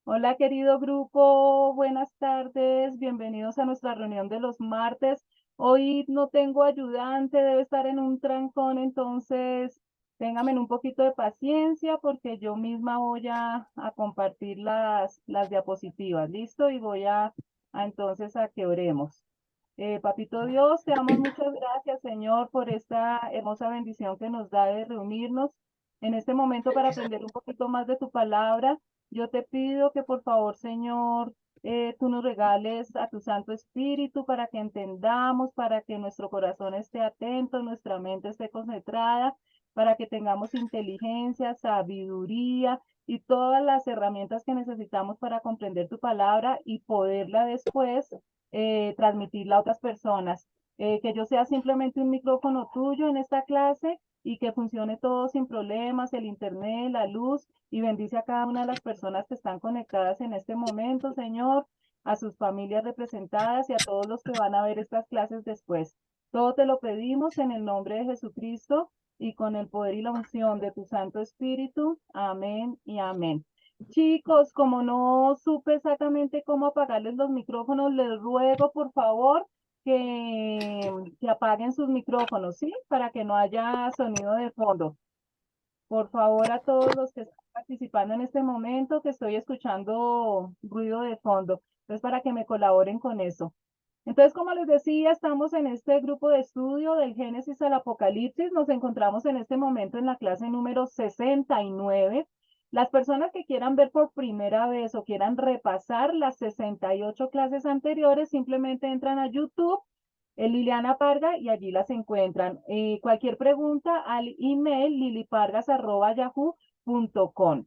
Hola, querido grupo, buenas tardes, bienvenidos a nuestra reunión de los martes. Hoy no tengo ayudante, debe estar en un trancón, entonces ténganme un poquito de paciencia porque yo misma voy a compartir las diapositivas, ¿listo? Y voy entonces a que oremos. Papito Dios, te damos muchas gracias, Señor, por esta hermosa bendición que nos da de reunirnos en este momento para aprender un poquito más de tu palabra. Yo te pido que por favor, Señor, tú nos regales a tu Santo Espíritu para que entendamos, para que nuestro corazón esté atento, nuestra mente esté concentrada, para que tengamos inteligencia, sabiduría y todas las herramientas que necesitamos para comprender tu palabra y poderla después transmitirla a otras personas. Que yo sea simplemente un micrófono tuyo en esta clase y que funcione todo sin problemas, el internet, la luz, y bendice a cada una de las personas que están conectadas en este momento, Señor, a sus familias representadas y a todos los que van a ver estas clases después. Todo te lo pedimos en el nombre de Jesucristo y con el poder y la unción de tu Santo Espíritu. Amén y amén. Chicos, como no supe exactamente cómo apagarles los micrófonos, les ruego por favor que apaguen sus micrófonos, ¿sí? Para que no haya sonido de fondo. Por favor, a todos los que están participando en este momento, que estoy escuchando ruido de fondo. Entonces, para que me colaboren con eso. Entonces, como les decía, estamos en este grupo de estudio del Génesis al Apocalipsis. Nos encontramos en este momento en la clase número 69. Las personas que quieran ver por primera vez o quieran repasar las 68 clases anteriores, simplemente entran a YouTube, Liliana Parga, y allí las encuentran. Cualquier pregunta al email lilipargas@yahoo.com.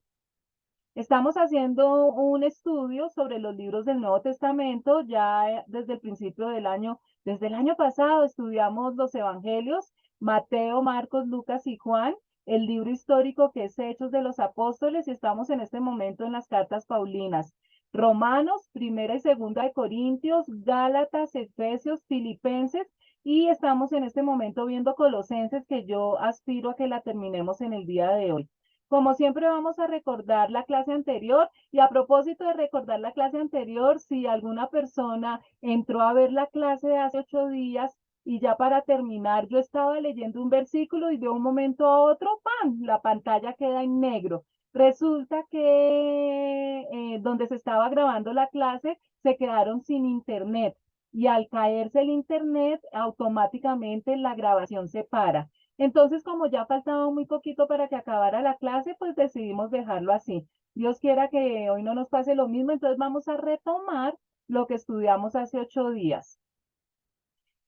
Estamos haciendo un estudio sobre los libros del Nuevo Testamento ya desde el principio del año, desde el año pasado estudiamos los evangelios, Mateo, Marcos, Lucas y Juan, el libro histórico que es Hechos de los Apóstoles, y estamos en este momento en las cartas Paulinas. Romanos, primera y segunda de Corintios, Gálatas, Efesios, Filipenses, y estamos en este momento viendo Colosenses, que yo aspiro a que la terminemos en el día de hoy. Como siempre vamos a recordar la clase anterior, y a propósito de recordar la clase anterior, si alguna persona entró a ver la clase de hace 8 días y ya para terminar yo estaba leyendo un versículo y de un momento a otro, ¡pam!, la pantalla queda en negro. Resulta que donde se estaba grabando la clase se quedaron sin internet, y al caerse el internet automáticamente la grabación se para. Entonces, como ya faltaba muy poquito para que acabara la clase, pues decidimos dejarlo así. Dios quiera que hoy no nos pase lo mismo, entonces vamos a retomar lo que estudiamos hace 8 días.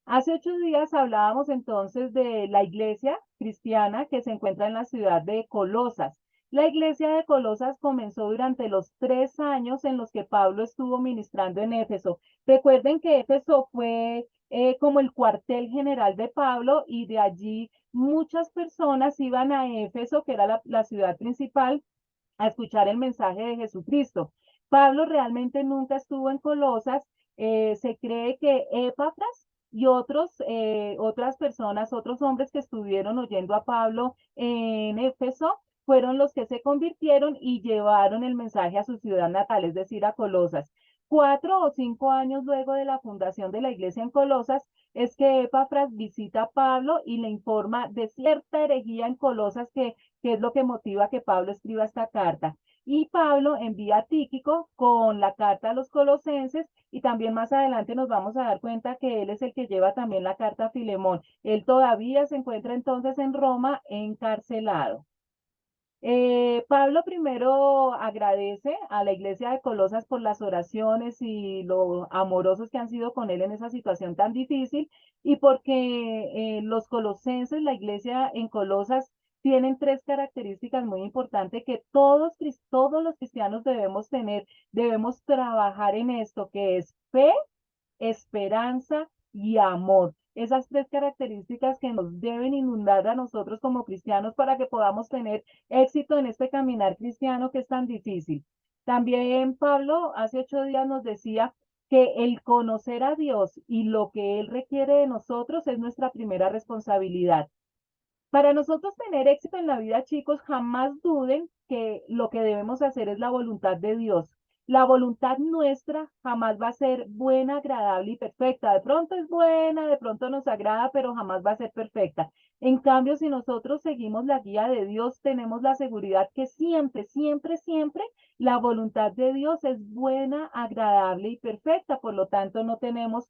Hace 8 días hablábamos entonces de la iglesia cristiana que se encuentra en la ciudad de Colosas. La iglesia de Colosas comenzó durante los 3 años en los que Pablo estuvo ministrando en Éfeso. Recuerden que Éfeso fue como el cuartel general de Pablo, y de allí muchas personas iban a Éfeso, que era la ciudad principal, a escuchar el mensaje de Jesucristo. Pablo realmente nunca estuvo en Colosas. Se cree que Epafras y otras personas, otros hombres que estuvieron oyendo a Pablo en Éfeso, fueron los que se convirtieron y llevaron el mensaje a su ciudad natal, es decir, a Colosas. 4 o 5 años luego de la fundación de la iglesia en Colosas, es que Epafras visita a Pablo y le informa de cierta herejía en Colosas, que es lo que motiva a que Pablo escriba esta carta. Y Pablo envía a Tíquico con la carta a los colosenses, y también más adelante nos vamos a dar cuenta que él es el que lleva también la carta a Filemón. Él todavía se encuentra entonces en Roma encarcelado. Pablo primero agradece a la iglesia de Colosas por las oraciones y lo amorosos que han sido con él en esa situación tan difícil, y porque los colosenses, la iglesia en Colosas, tienen tres características muy importantes que todos los cristianos debemos tener, debemos trabajar en esto, que es fe, esperanza y amor. Esas tres características que nos deben inundar a nosotros como cristianos para que podamos tener éxito en este caminar cristiano que es tan difícil. También Pablo hace 8 días nos decía que el conocer a Dios y lo que Él requiere de nosotros es nuestra primera responsabilidad. Para nosotros tener éxito en la vida, chicos, jamás duden que lo que debemos hacer es la voluntad de Dios. La voluntad nuestra jamás va a ser buena, agradable y perfecta. De pronto es buena, de pronto nos agrada, pero jamás va a ser perfecta. En cambio, si nosotros seguimos la guía de Dios, tenemos la seguridad que siempre, siempre, siempre la voluntad de Dios es buena, agradable y perfecta. Por lo tanto, no tenemos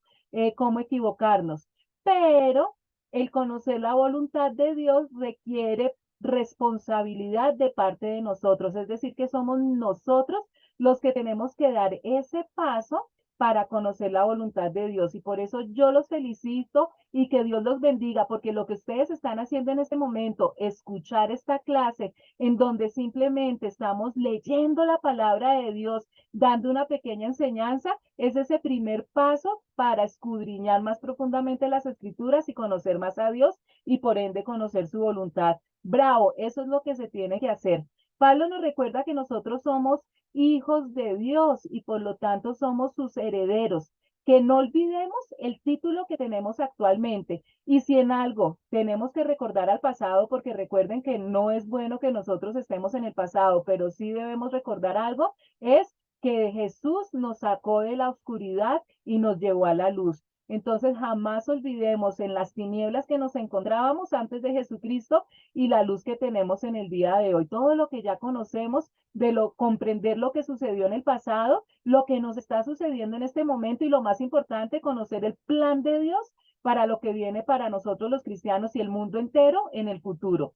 cómo equivocarnos. Pero el conocer la voluntad de Dios requiere responsabilidad de parte de nosotros. Es decir, que somos nosotros los que tenemos que dar ese paso para conocer la voluntad de Dios. Y por eso yo los felicito y que Dios los bendiga, porque lo que ustedes están haciendo en este momento, escuchar esta clase en donde simplemente estamos leyendo la palabra de Dios, dando una pequeña enseñanza, es ese primer paso para escudriñar más profundamente las escrituras y conocer más a Dios y por ende conocer su voluntad. Bravo, eso es lo que se tiene que hacer. Pablo nos recuerda que nosotros somos hijos de Dios y por lo tanto somos sus herederos. Que no olvidemos el título que tenemos actualmente. Y si en algo tenemos que recordar al pasado, porque recuerden que no es bueno que nosotros estemos en el pasado, pero sí debemos recordar algo, es que Jesús nos sacó de la oscuridad y nos llevó a la luz. Entonces jamás olvidemos en las tinieblas que nos encontrábamos antes de Jesucristo y la luz que tenemos en el día de hoy. Todo lo que ya conocemos de lo comprender lo que sucedió en el pasado, lo que nos está sucediendo en este momento y lo más importante, conocer el plan de Dios para lo que viene para nosotros los cristianos y el mundo entero en el futuro.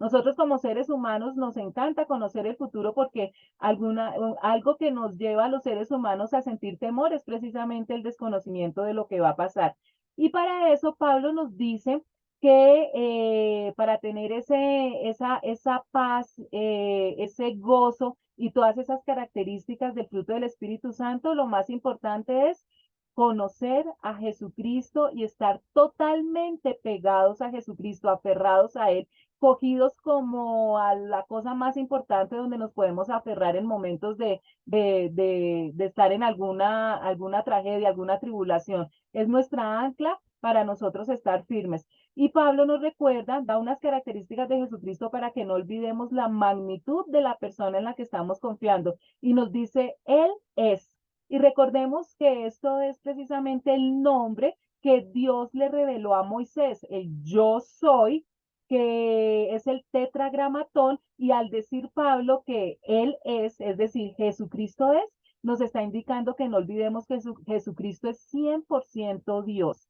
Nosotros como seres humanos nos encanta conocer el futuro porque algo que nos lleva a los seres humanos a sentir temor es precisamente el desconocimiento de lo que va a pasar. Y para eso Pablo nos dice que para tener esa paz, ese gozo y todas esas características del fruto del Espíritu Santo, lo más importante es conocer a Jesucristo y estar totalmente pegados a Jesucristo, aferrados a Él, cogidos como a la cosa más importante donde nos podemos aferrar en momentos de estar en alguna tragedia, alguna tribulación. Es nuestra ancla para nosotros estar firmes. Y Pablo nos recuerda, da unas características de Jesucristo para que no olvidemos la magnitud de la persona en la que estamos confiando. Y nos dice, Él es. Y recordemos que esto es precisamente el nombre que Dios le reveló a Moisés, el yo soy, que es el tetragramatón, y al decir Pablo que Él es decir, Jesucristo es, nos está indicando que no olvidemos que Jesucristo es 100% Dios,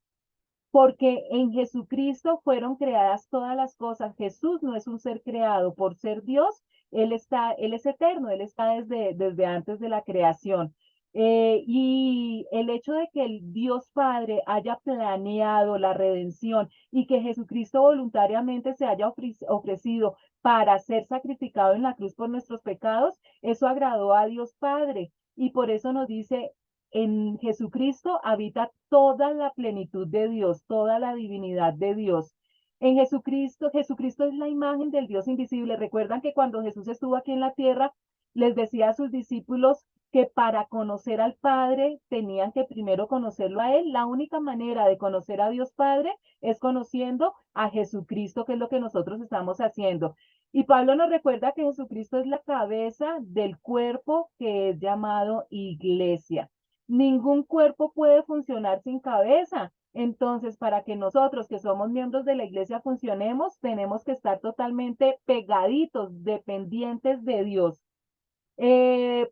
porque en Jesucristo fueron creadas todas las cosas. Jesús no es un ser creado por ser Dios, Él es eterno, Él está desde antes de la creación. Y el hecho de que el Dios Padre haya planeado la redención y que Jesucristo voluntariamente se haya ofrecido para ser sacrificado en la cruz por nuestros pecados, eso agradó a Dios Padre. Y por eso nos dice, en Jesucristo habita toda la plenitud de Dios, toda la divinidad de Dios. En Jesucristo, Jesucristo es la imagen del Dios invisible. Recuerdan que cuando Jesús estuvo aquí en la tierra, les decía a sus discípulos que para conocer al Padre tenían que primero conocerlo a Él. La única manera de conocer a Dios Padre es conociendo a Jesucristo, que es lo que nosotros estamos haciendo. Y Pablo nos recuerda que Jesucristo es la cabeza del cuerpo que es llamado iglesia. Ningún cuerpo puede funcionar sin cabeza. Entonces, para que nosotros que somos miembros de la iglesia funcionemos, tenemos que estar totalmente pegaditos, dependientes de Dios.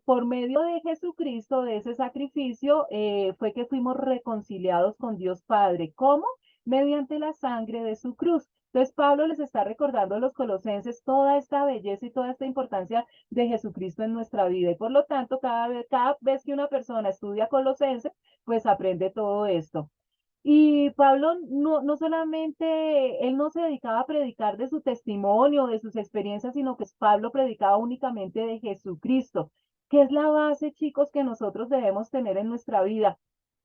Por medio de Jesucristo, de ese sacrificio, fue que fuimos reconciliados con Dios Padre. ¿Cómo? Mediante la sangre de su cruz. Entonces, Pablo les está recordando a los colosenses toda esta belleza y toda esta importancia de Jesucristo en nuestra vida. Y por lo tanto, cada vez que una persona estudia Colosenses, pues aprende todo esto. Y Pablo no solamente, él no se dedicaba a predicar de su testimonio, de sus experiencias, sino que Pablo predicaba únicamente de Jesucristo, que es la base, chicos, que nosotros debemos tener en nuestra vida.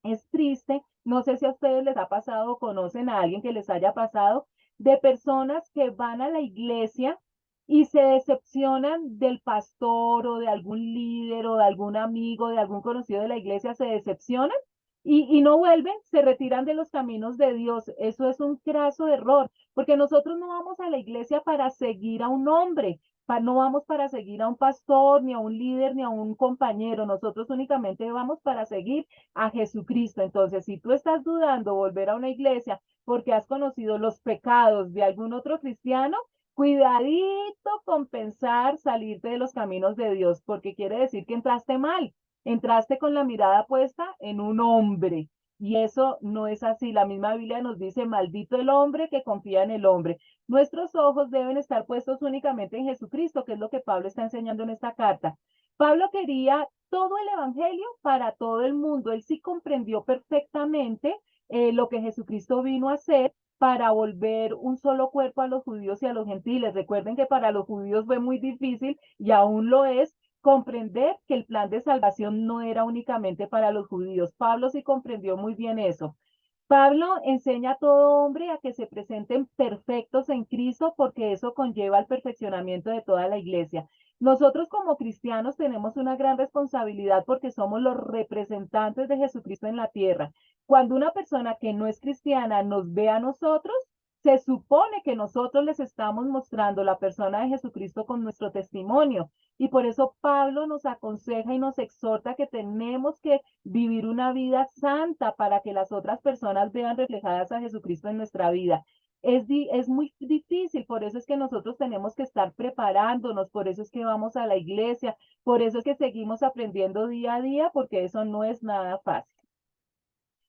Es triste, no sé si a ustedes les ha pasado o conocen a alguien que les haya pasado, de personas que van a la iglesia y se decepcionan del pastor o de algún líder o de algún amigo, de algún conocido de la iglesia, se decepcionan y no vuelven, se retiran de los caminos de Dios. Eso es un craso error, porque nosotros no vamos a la iglesia para seguir a un hombre, no vamos para seguir a un pastor, ni a un líder, ni a un compañero. Nosotros únicamente vamos para seguir a Jesucristo. Entonces, si tú estás dudando volver a una iglesia porque has conocido los pecados de algún otro cristiano, cuidadito con pensar salirte de los caminos de Dios, porque quiere decir que entraste mal, entraste con la mirada puesta en un hombre. Y eso no es así. La misma Biblia nos dice, maldito el hombre que confía en el hombre. Nuestros ojos deben estar puestos únicamente en Jesucristo, que es lo que Pablo está enseñando en esta carta. Pablo quería todo el evangelio para todo el mundo. Él sí comprendió perfectamente lo que Jesucristo vino a hacer para volver un solo cuerpo a los judíos y a los gentiles. Recuerden que para los judíos fue muy difícil y aún lo es comprender que el plan de salvación no era únicamente para los judíos. Pablo sí comprendió muy bien eso. Pablo enseña a todo hombre a que se presenten perfectos en Cristo porque eso conlleva el perfeccionamiento de toda la iglesia. Nosotros como cristianos tenemos una gran responsabilidad porque somos los representantes de Jesucristo en la tierra. Cuando una persona que no es cristiana nos ve a nosotros, se supone que nosotros les estamos mostrando la persona de Jesucristo con nuestro testimonio. Y por eso Pablo nos aconseja y nos exhorta que tenemos que vivir una vida santa para que las otras personas vean reflejadas a Jesucristo en nuestra vida. Es muy difícil, por eso es que nosotros tenemos que estar preparándonos, por eso es que vamos a la iglesia, por eso es que seguimos aprendiendo día a día, porque eso no es nada fácil.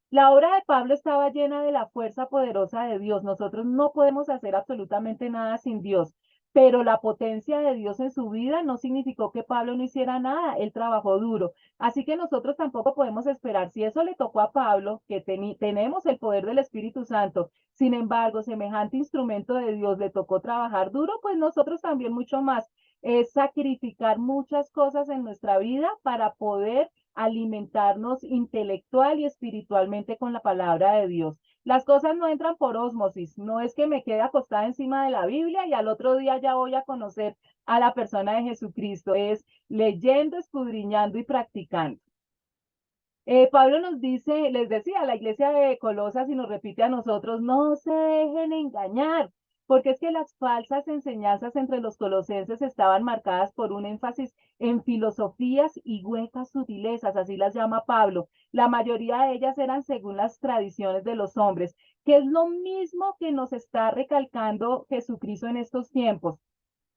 La obra de Pablo estaba llena de la fuerza poderosa de Dios. Nosotros no podemos hacer absolutamente nada sin Dios, pero la potencia de Dios en su vida no significó que Pablo no hiciera nada. Él trabajó duro. Así que nosotros tampoco podemos esperar. Si eso le tocó a Pablo, que tenemos el poder del Espíritu Santo, sin embargo, semejante instrumento de Dios le tocó trabajar duro, pues nosotros también mucho más. Es sacrificar muchas cosas en nuestra vida para poder alimentarnos intelectual y espiritualmente con la palabra de Dios. Las cosas no entran por ósmosis, no es que me quede acostada encima de la Biblia y al otro día ya voy a conocer a la persona de Jesucristo, es leyendo, escudriñando y practicando. Pablo nos dice, les decía, a la iglesia de Colosas y nos repite a nosotros, no se dejen engañar, porque es que las falsas enseñanzas entre los colosenses estaban marcadas por un énfasis en filosofías y huecas sutilezas, así las llama Pablo. La mayoría de ellas eran según las tradiciones de los hombres, que es lo mismo que nos está recalcando Jesucristo en estos tiempos.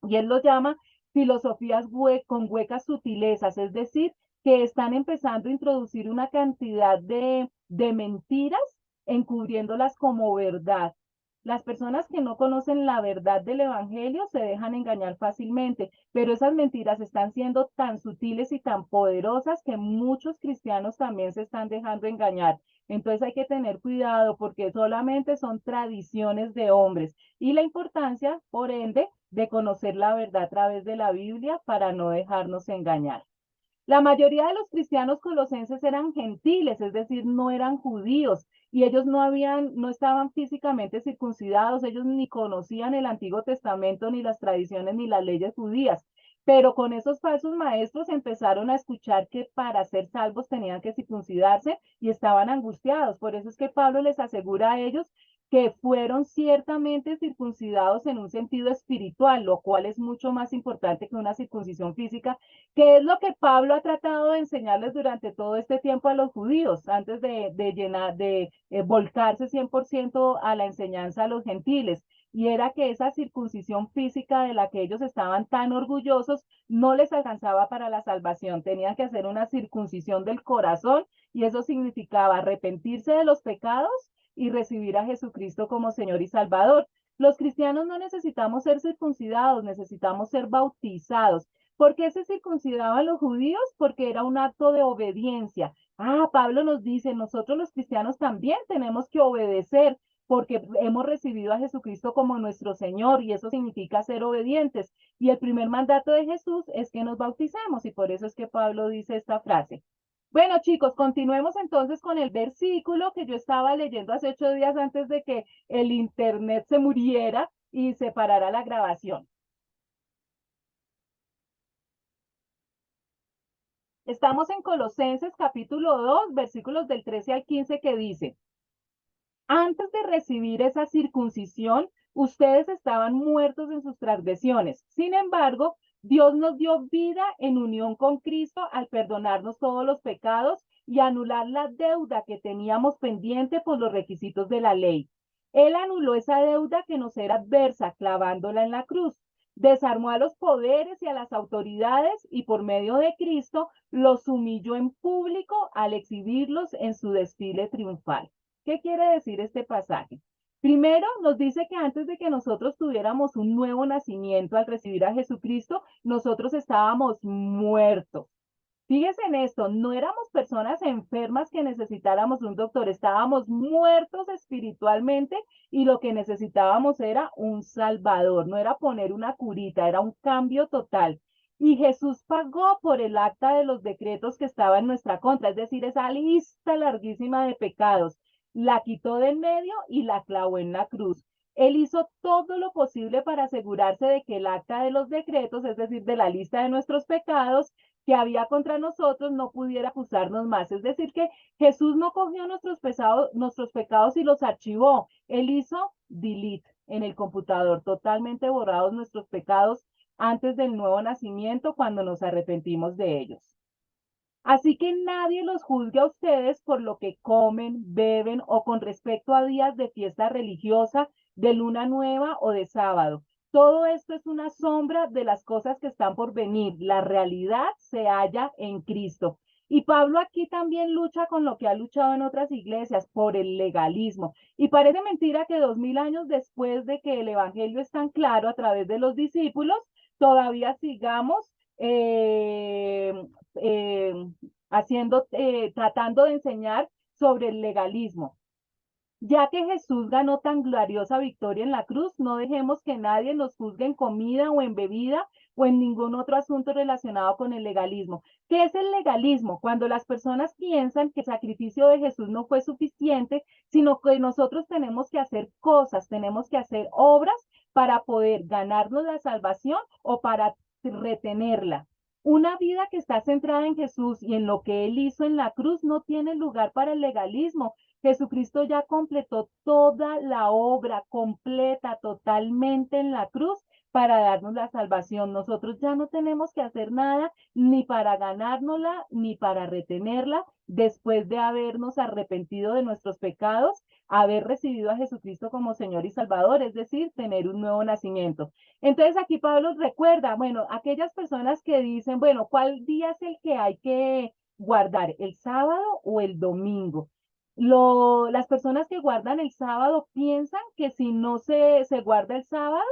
Y él lo llama filosofías con huecas sutilezas, es decir, que están empezando a introducir una cantidad de mentiras, encubriéndolas como verdad. Las personas que no conocen la verdad del Evangelio se dejan engañar fácilmente, pero esas mentiras están siendo tan sutiles y tan poderosas que muchos cristianos también se están dejando engañar. Entonces hay que tener cuidado porque solamente son tradiciones de hombres y la importancia, por ende, de conocer la verdad a través de la Biblia para no dejarnos engañar. La mayoría de los cristianos colosenses eran gentiles, es decir, no eran judíos, y ellos no estaban físicamente circuncidados, ellos ni conocían el Antiguo Testamento, ni las tradiciones, ni las leyes judías. Pero con esos falsos maestros empezaron a escuchar que para ser salvos tenían que circuncidarse y estaban angustiados. Por eso es que Pablo les asegura a ellos que fueron ciertamente circuncidados en un sentido espiritual, lo cual es mucho más importante que una circuncisión física, que es lo que Pablo ha tratado de enseñarles durante todo este tiempo a los judíos, antes de volcarse 100% a la enseñanza a los gentiles. Y era que esa circuncisión física de la que ellos estaban tan orgullosos no les alcanzaba para la salvación. Tenían que hacer una circuncisión del corazón y eso significaba arrepentirse de los pecados y recibir a Jesucristo como Señor y Salvador. Los cristianos no necesitamos ser circuncidados, necesitamos ser bautizados. ¿Por qué se circuncidaban los judíos? Porque era un acto de obediencia. Ah, Pablo nos dice, nosotros los cristianos también tenemos que obedecer porque hemos recibido a Jesucristo como nuestro Señor y eso significa ser obedientes. Y el primer mandato de Jesús es que nos bauticemos y por eso es que Pablo dice esta frase. Bueno, chicos, continuemos entonces con el versículo que yo estaba leyendo hace 8 días antes de que el internet se muriera y se parara la grabación. Estamos en Colosenses capítulo 2, versículos del 13 al 15 que dice, antes de recibir esa circuncisión, Ustedes estaban muertos en sus transgresiones. Sin embargo, Dios nos dio vida en unión con Cristo al perdonarnos todos los pecados y anular la deuda que teníamos pendiente por los requisitos de la ley. Él anuló esa deuda que nos era adversa, clavándola en la cruz. Desarmó a los poderes y a las autoridades y por medio de Cristo los humilló en público al exhibirlos en su desfile triunfal. ¿Qué quiere decir este pasaje? Primero, nos dice que antes de que nosotros tuviéramos un nuevo nacimiento al recibir a Jesucristo, nosotros estábamos muertos. Fíjese en esto, no éramos personas enfermas que necesitáramos un doctor, estábamos muertos espiritualmente y lo que necesitábamos era un salvador, no era poner una curita, era un cambio total. Y Jesús pagó por el acta de los decretos que estaba en nuestra contra, es decir, esa lista larguísima de pecados. La quitó de en medio y la clavó en la cruz. Él hizo todo lo posible para asegurarse de que el acta de los decretos, es decir, de la lista de nuestros pecados, que había contra nosotros no pudiera acusarnos más. Es decir, que Jesús no cogió nuestros pecados y los archivó. Él hizo delete en el computador, totalmente borrados nuestros pecados antes del nuevo nacimiento cuando nos arrepentimos de ellos. Así que nadie los juzgue a ustedes por lo que comen, beben o con respecto a días de fiesta religiosa, de luna nueva o de sábado. Todo esto es una sombra de las cosas que están por venir. La realidad se halla en Cristo. Y Pablo aquí también lucha con lo que ha luchado en otras iglesias, por el legalismo. Y parece mentira que 2000 años después de que el Evangelio es tan claro a través de los discípulos, todavía sigamos eh, eh, tratando de enseñar sobre el legalismo. Ya que Jesús ganó tan gloriosa victoria en la cruz, no dejemos que nadie nos juzgue en comida o en bebida o en ningún otro asunto relacionado con el legalismo. ¿Qué es el legalismo? Cuando las personas piensan que el sacrificio de Jesús no fue suficiente, sino que nosotros tenemos que hacer cosas, tenemos que hacer obras para poder ganarnos la salvación o para retenerla. Una vida que está centrada en Jesús y en lo que Él hizo en la cruz no tiene lugar para el legalismo. Jesucristo ya completó toda la obra completa totalmente en la cruz para darnos la salvación. Nosotros ya no tenemos que hacer nada ni para ganárnosla ni para retenerla después de habernos arrepentido de nuestros pecados, haber recibido a Jesucristo como Señor y Salvador, es decir, tener un nuevo nacimiento. Entonces aquí Pablo recuerda, bueno, aquellas personas que dicen, bueno, ¿cuál día es el que hay que guardar? ¿El sábado o el domingo? Las personas que guardan el sábado piensan que si no se guarda el sábado,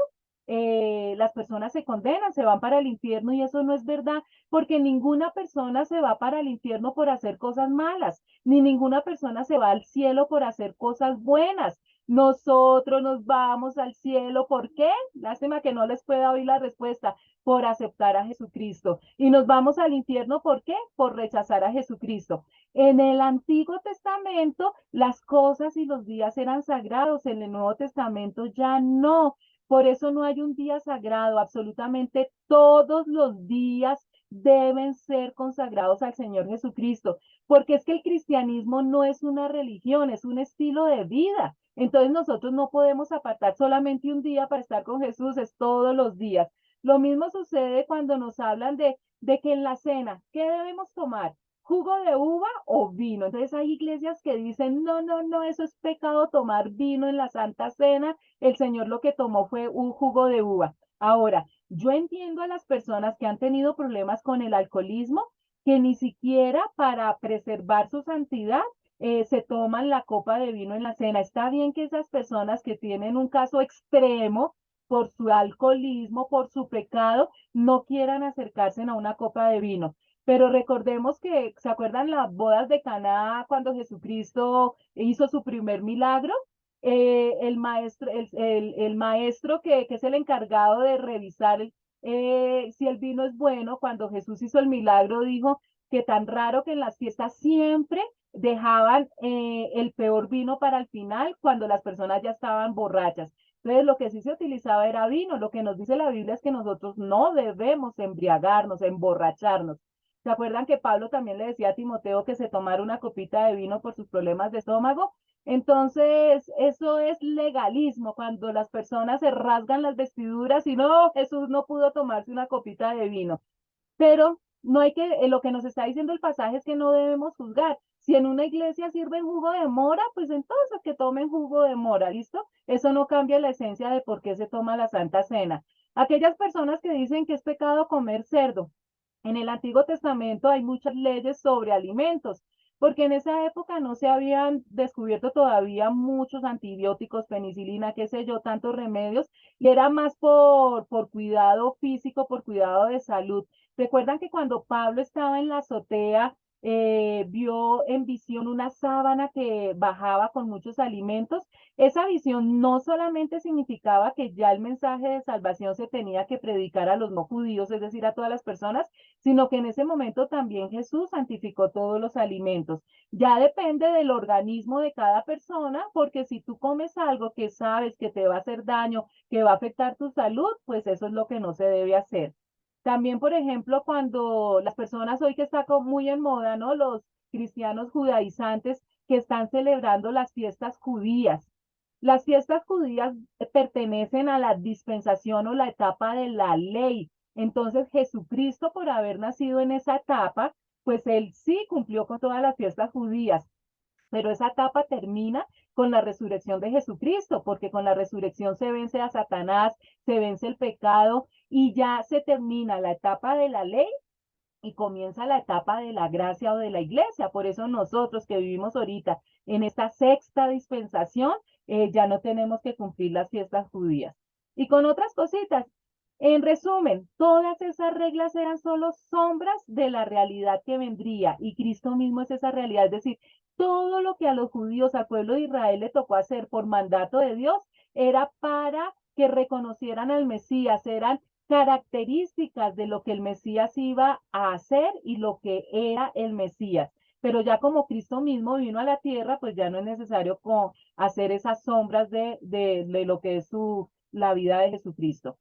las personas se condenan, se van para el infierno y eso no es verdad, porque ninguna persona se va para el infierno por hacer cosas malas, ni ninguna persona se va al cielo por hacer cosas buenas. Nosotros nos vamos al cielo, ¿por qué? Lástima que no les pueda oír la respuesta, por aceptar a Jesucristo. Y nos vamos al infierno, ¿por qué? Por rechazar a Jesucristo. En el Antiguo Testamento las cosas y los días eran sagrados, en el Nuevo Testamento ya no. Por eso no hay un día sagrado, absolutamente todos los días deben ser consagrados al Señor Jesucristo, porque es que el cristianismo no es una religión, es un estilo de vida. Entonces nosotros no podemos apartar solamente un día para estar con Jesús, es todos los días. Lo mismo sucede cuando nos hablan de que en la cena, ¿qué debemos tomar? ¿Jugo de uva o vino? Entonces hay iglesias que dicen, no, no, no, eso es pecado tomar vino en la Santa Cena. El Señor lo que tomó fue un jugo de uva. Ahora, yo entiendo a las personas que han tenido problemas con el alcoholismo, que ni siquiera para preservar su santidad se toman la copa de vino en la cena. Está bien que esas personas que tienen un caso extremo por su alcoholismo, por su pecado, no quieran acercarse a una copa de vino. Pero recordemos que, ¿se acuerdan las bodas de Caná cuando Jesucristo hizo su primer milagro? El maestro que es el encargado de revisar si el vino es bueno, cuando Jesús hizo el milagro, dijo que tan raro que en las fiestas siempre dejaban el peor vino para el final cuando las personas ya estaban borrachas. Entonces, lo que sí se utilizaba era vino. Lo que nos dice la Biblia es que nosotros no debemos embriagarnos, emborracharnos. ¿Se acuerdan que Pablo también le decía a Timoteo que se tomara una copita de vino por sus problemas de estómago? Entonces, eso es legalismo, cuando las personas se rasgan las vestiduras y no, Jesús no pudo tomarse una copita de vino. Pero no hay que, lo que nos está diciendo el pasaje es que no debemos juzgar. Si en una iglesia sirven jugo de mora, pues entonces que tomen jugo de mora, ¿listo? Eso no cambia la esencia de por qué se toma la Santa Cena. Aquellas personas que dicen que es pecado comer cerdo, en el Antiguo Testamento hay muchas leyes sobre alimentos, porque en esa época no se habían descubierto todavía muchos antibióticos, penicilina, qué sé yo, tantos remedios, y era más por cuidado físico, por cuidado de salud. Recuerdan que cuando Pablo estaba en la azotea, vio en visión una sábana que bajaba con muchos alimentos. Esa visión no solamente significaba que ya el mensaje de salvación se tenía que predicar a los no judíos, es decir, a todas las personas, sino que en ese momento también Jesús santificó todos los alimentos. Ya depende del organismo de cada persona, porque si tú comes algo que sabes que te va a hacer daño, que va a afectar tu salud, pues eso es lo que no se debe hacer. También, por ejemplo, cuando las personas hoy que está muy en moda, ¿no? Los cristianos judaizantes que están celebrando las fiestas judías. Las fiestas judías pertenecen a la dispensación o la etapa de la ley. Entonces, Jesucristo, por haber nacido en esa etapa, pues él sí cumplió con todas las fiestas judías. Pero esa etapa termina con la resurrección de Jesucristo, porque con la resurrección se vence a Satanás, se vence el pecado y ya se termina la etapa de la ley y comienza la etapa de la gracia o de la iglesia. Por eso nosotros que vivimos ahorita en esta sexta dispensación, ya no tenemos que cumplir las fiestas judías. Y con otras cositas, en resumen, todas esas reglas eran solo sombras de la realidad que vendría y Cristo mismo es esa realidad. Es decir, todo lo que a los judíos, al pueblo de Israel le tocó hacer por mandato de Dios, era para que reconocieran al Mesías, eran características de lo que el Mesías iba a hacer y lo que era el Mesías. Pero ya como Cristo mismo vino a la tierra, pues ya no es necesario hacer esas sombras de lo que es la vida de Jesucristo.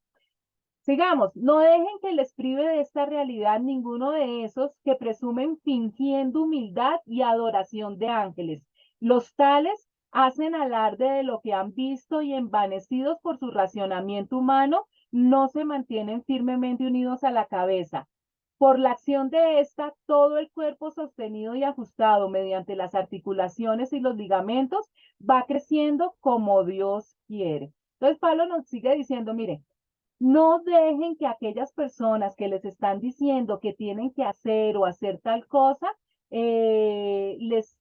Sigamos, no dejen que les prive de esta realidad ninguno de esos que presumen fingiendo humildad y adoración de ángeles. Los tales hacen alarde de lo que han visto y envanecidos por su racionamiento humano, no se mantienen firmemente unidos a la cabeza. Por la acción de esta, todo el cuerpo sostenido y ajustado mediante las articulaciones y los ligamentos va creciendo como Dios quiere. Entonces, Pablo nos sigue diciendo, mire, no dejen que aquellas personas que les están diciendo que tienen que hacer o hacer tal cosa, les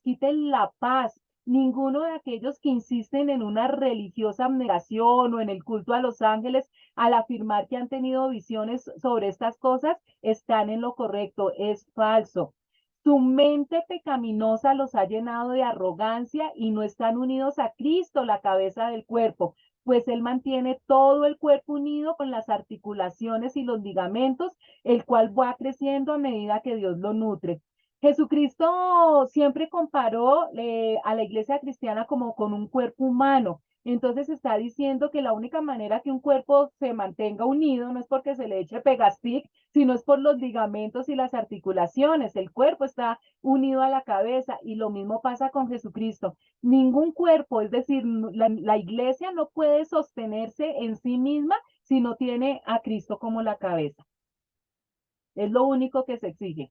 quiten la paz. Ninguno de aquellos que insisten en una religiosa abnegación o en el culto a los ángeles, al afirmar que han tenido visiones sobre estas cosas, están en lo correcto. Es falso. Su mente pecaminosa los ha llenado de arrogancia y no están unidos a Cristo, la cabeza del cuerpo, pues él mantiene todo el cuerpo unido con las articulaciones y los ligamentos, el cual va creciendo a medida que Dios lo nutre. Jesucristo siempre comparó a la iglesia cristiana como con un cuerpo humano. Entonces está diciendo que la única manera que un cuerpo se mantenga unido no es porque se le eche pegastic, sino es por los ligamentos y las articulaciones. El cuerpo está unido a la cabeza y lo mismo pasa con Jesucristo. Ningún cuerpo, es decir, la iglesia no puede sostenerse en sí misma si no tiene a Cristo como la cabeza. Es lo único que se exige.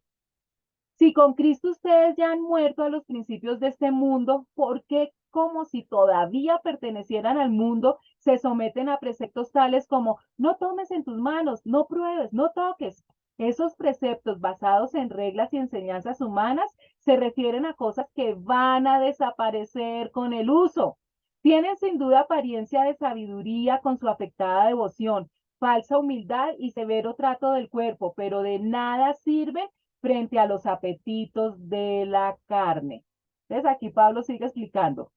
Si con Cristo ustedes ya han muerto a los principios de este mundo, ¿por qué, como si todavía pertenecieran al mundo, se someten a preceptos tales como no tomes en tus manos, no pruebes, no toques? Esos preceptos basados en reglas y enseñanzas humanas se refieren a cosas que van a desaparecer con el uso. Tienen sin duda apariencia de sabiduría con su afectada devoción, falsa humildad y severo trato del cuerpo, pero de nada sirven frente a los apetitos de la carne. Entonces aquí Pablo sigue explicando.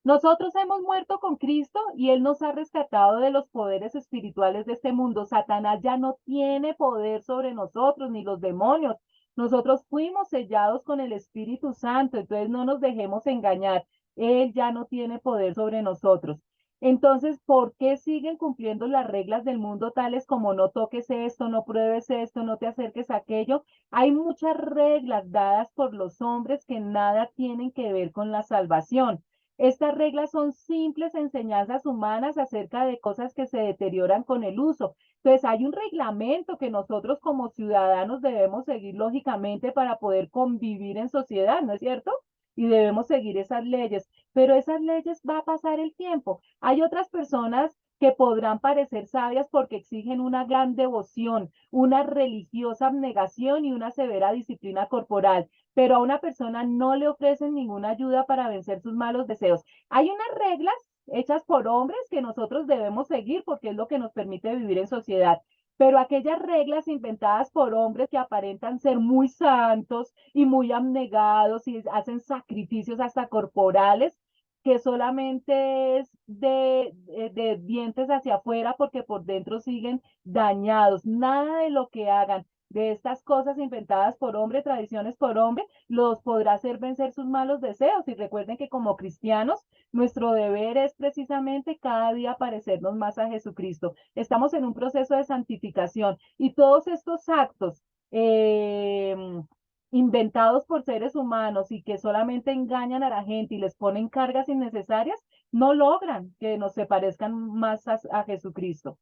Nosotros hemos muerto con Cristo y Él nos ha rescatado de los poderes espirituales de este mundo. Satanás ya no tiene poder sobre nosotros ni los demonios. Nosotros fuimos sellados con el Espíritu Santo, entonces no nos dejemos engañar. Él ya no tiene poder sobre nosotros. Entonces, ¿por qué siguen cumpliendo las reglas del mundo tales como no toques esto, no pruebes esto, no te acerques a aquello? Hay muchas reglas dadas por los hombres que nada tienen que ver con la salvación. Estas reglas son simples enseñanzas humanas acerca de cosas que se deterioran con el uso. Entonces, hay un reglamento que nosotros como ciudadanos debemos seguir lógicamente para poder convivir en sociedad, ¿no es cierto? Y debemos seguir esas leyes, pero esas leyes va a pasar el tiempo. Hay otras personas que podrán parecer sabias porque exigen una gran devoción, una religiosa abnegación y una severa disciplina corporal, pero a una persona no le ofrecen ninguna ayuda para vencer sus malos deseos. Hay unas reglas hechas por hombres que nosotros debemos seguir porque es lo que nos permite vivir en sociedad. Pero aquellas reglas inventadas por hombres que aparentan ser muy santos y muy abnegados y hacen sacrificios hasta corporales, que solamente es de dientes hacia afuera porque por dentro siguen dañados. Nada de lo que hagan de estas cosas inventadas por hombre, tradiciones por hombre, los podrá hacer vencer sus malos deseos. Y recuerden que como cristianos, nuestro deber es precisamente cada día parecernos más a Jesucristo. Estamos en un proceso de santificación y todos estos actos eh, inventados por seres humanos y que solamente engañan a la gente y les ponen cargas innecesarias, no logran que nos se parezcan más a Jesucristo.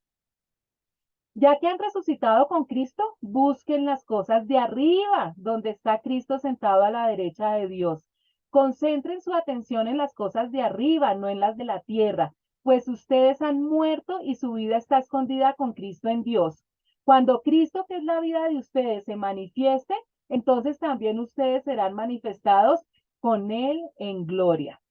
Ya que han resucitado con Cristo, busquen las cosas de arriba, donde está Cristo sentado a la derecha de Dios. Concentren su atención en las cosas de arriba, no en las de la tierra, pues ustedes han muerto y su vida está escondida con Cristo en Dios. Cuando Cristo, que es la vida de ustedes, se manifieste, entonces también ustedes serán manifestados con Él en gloria.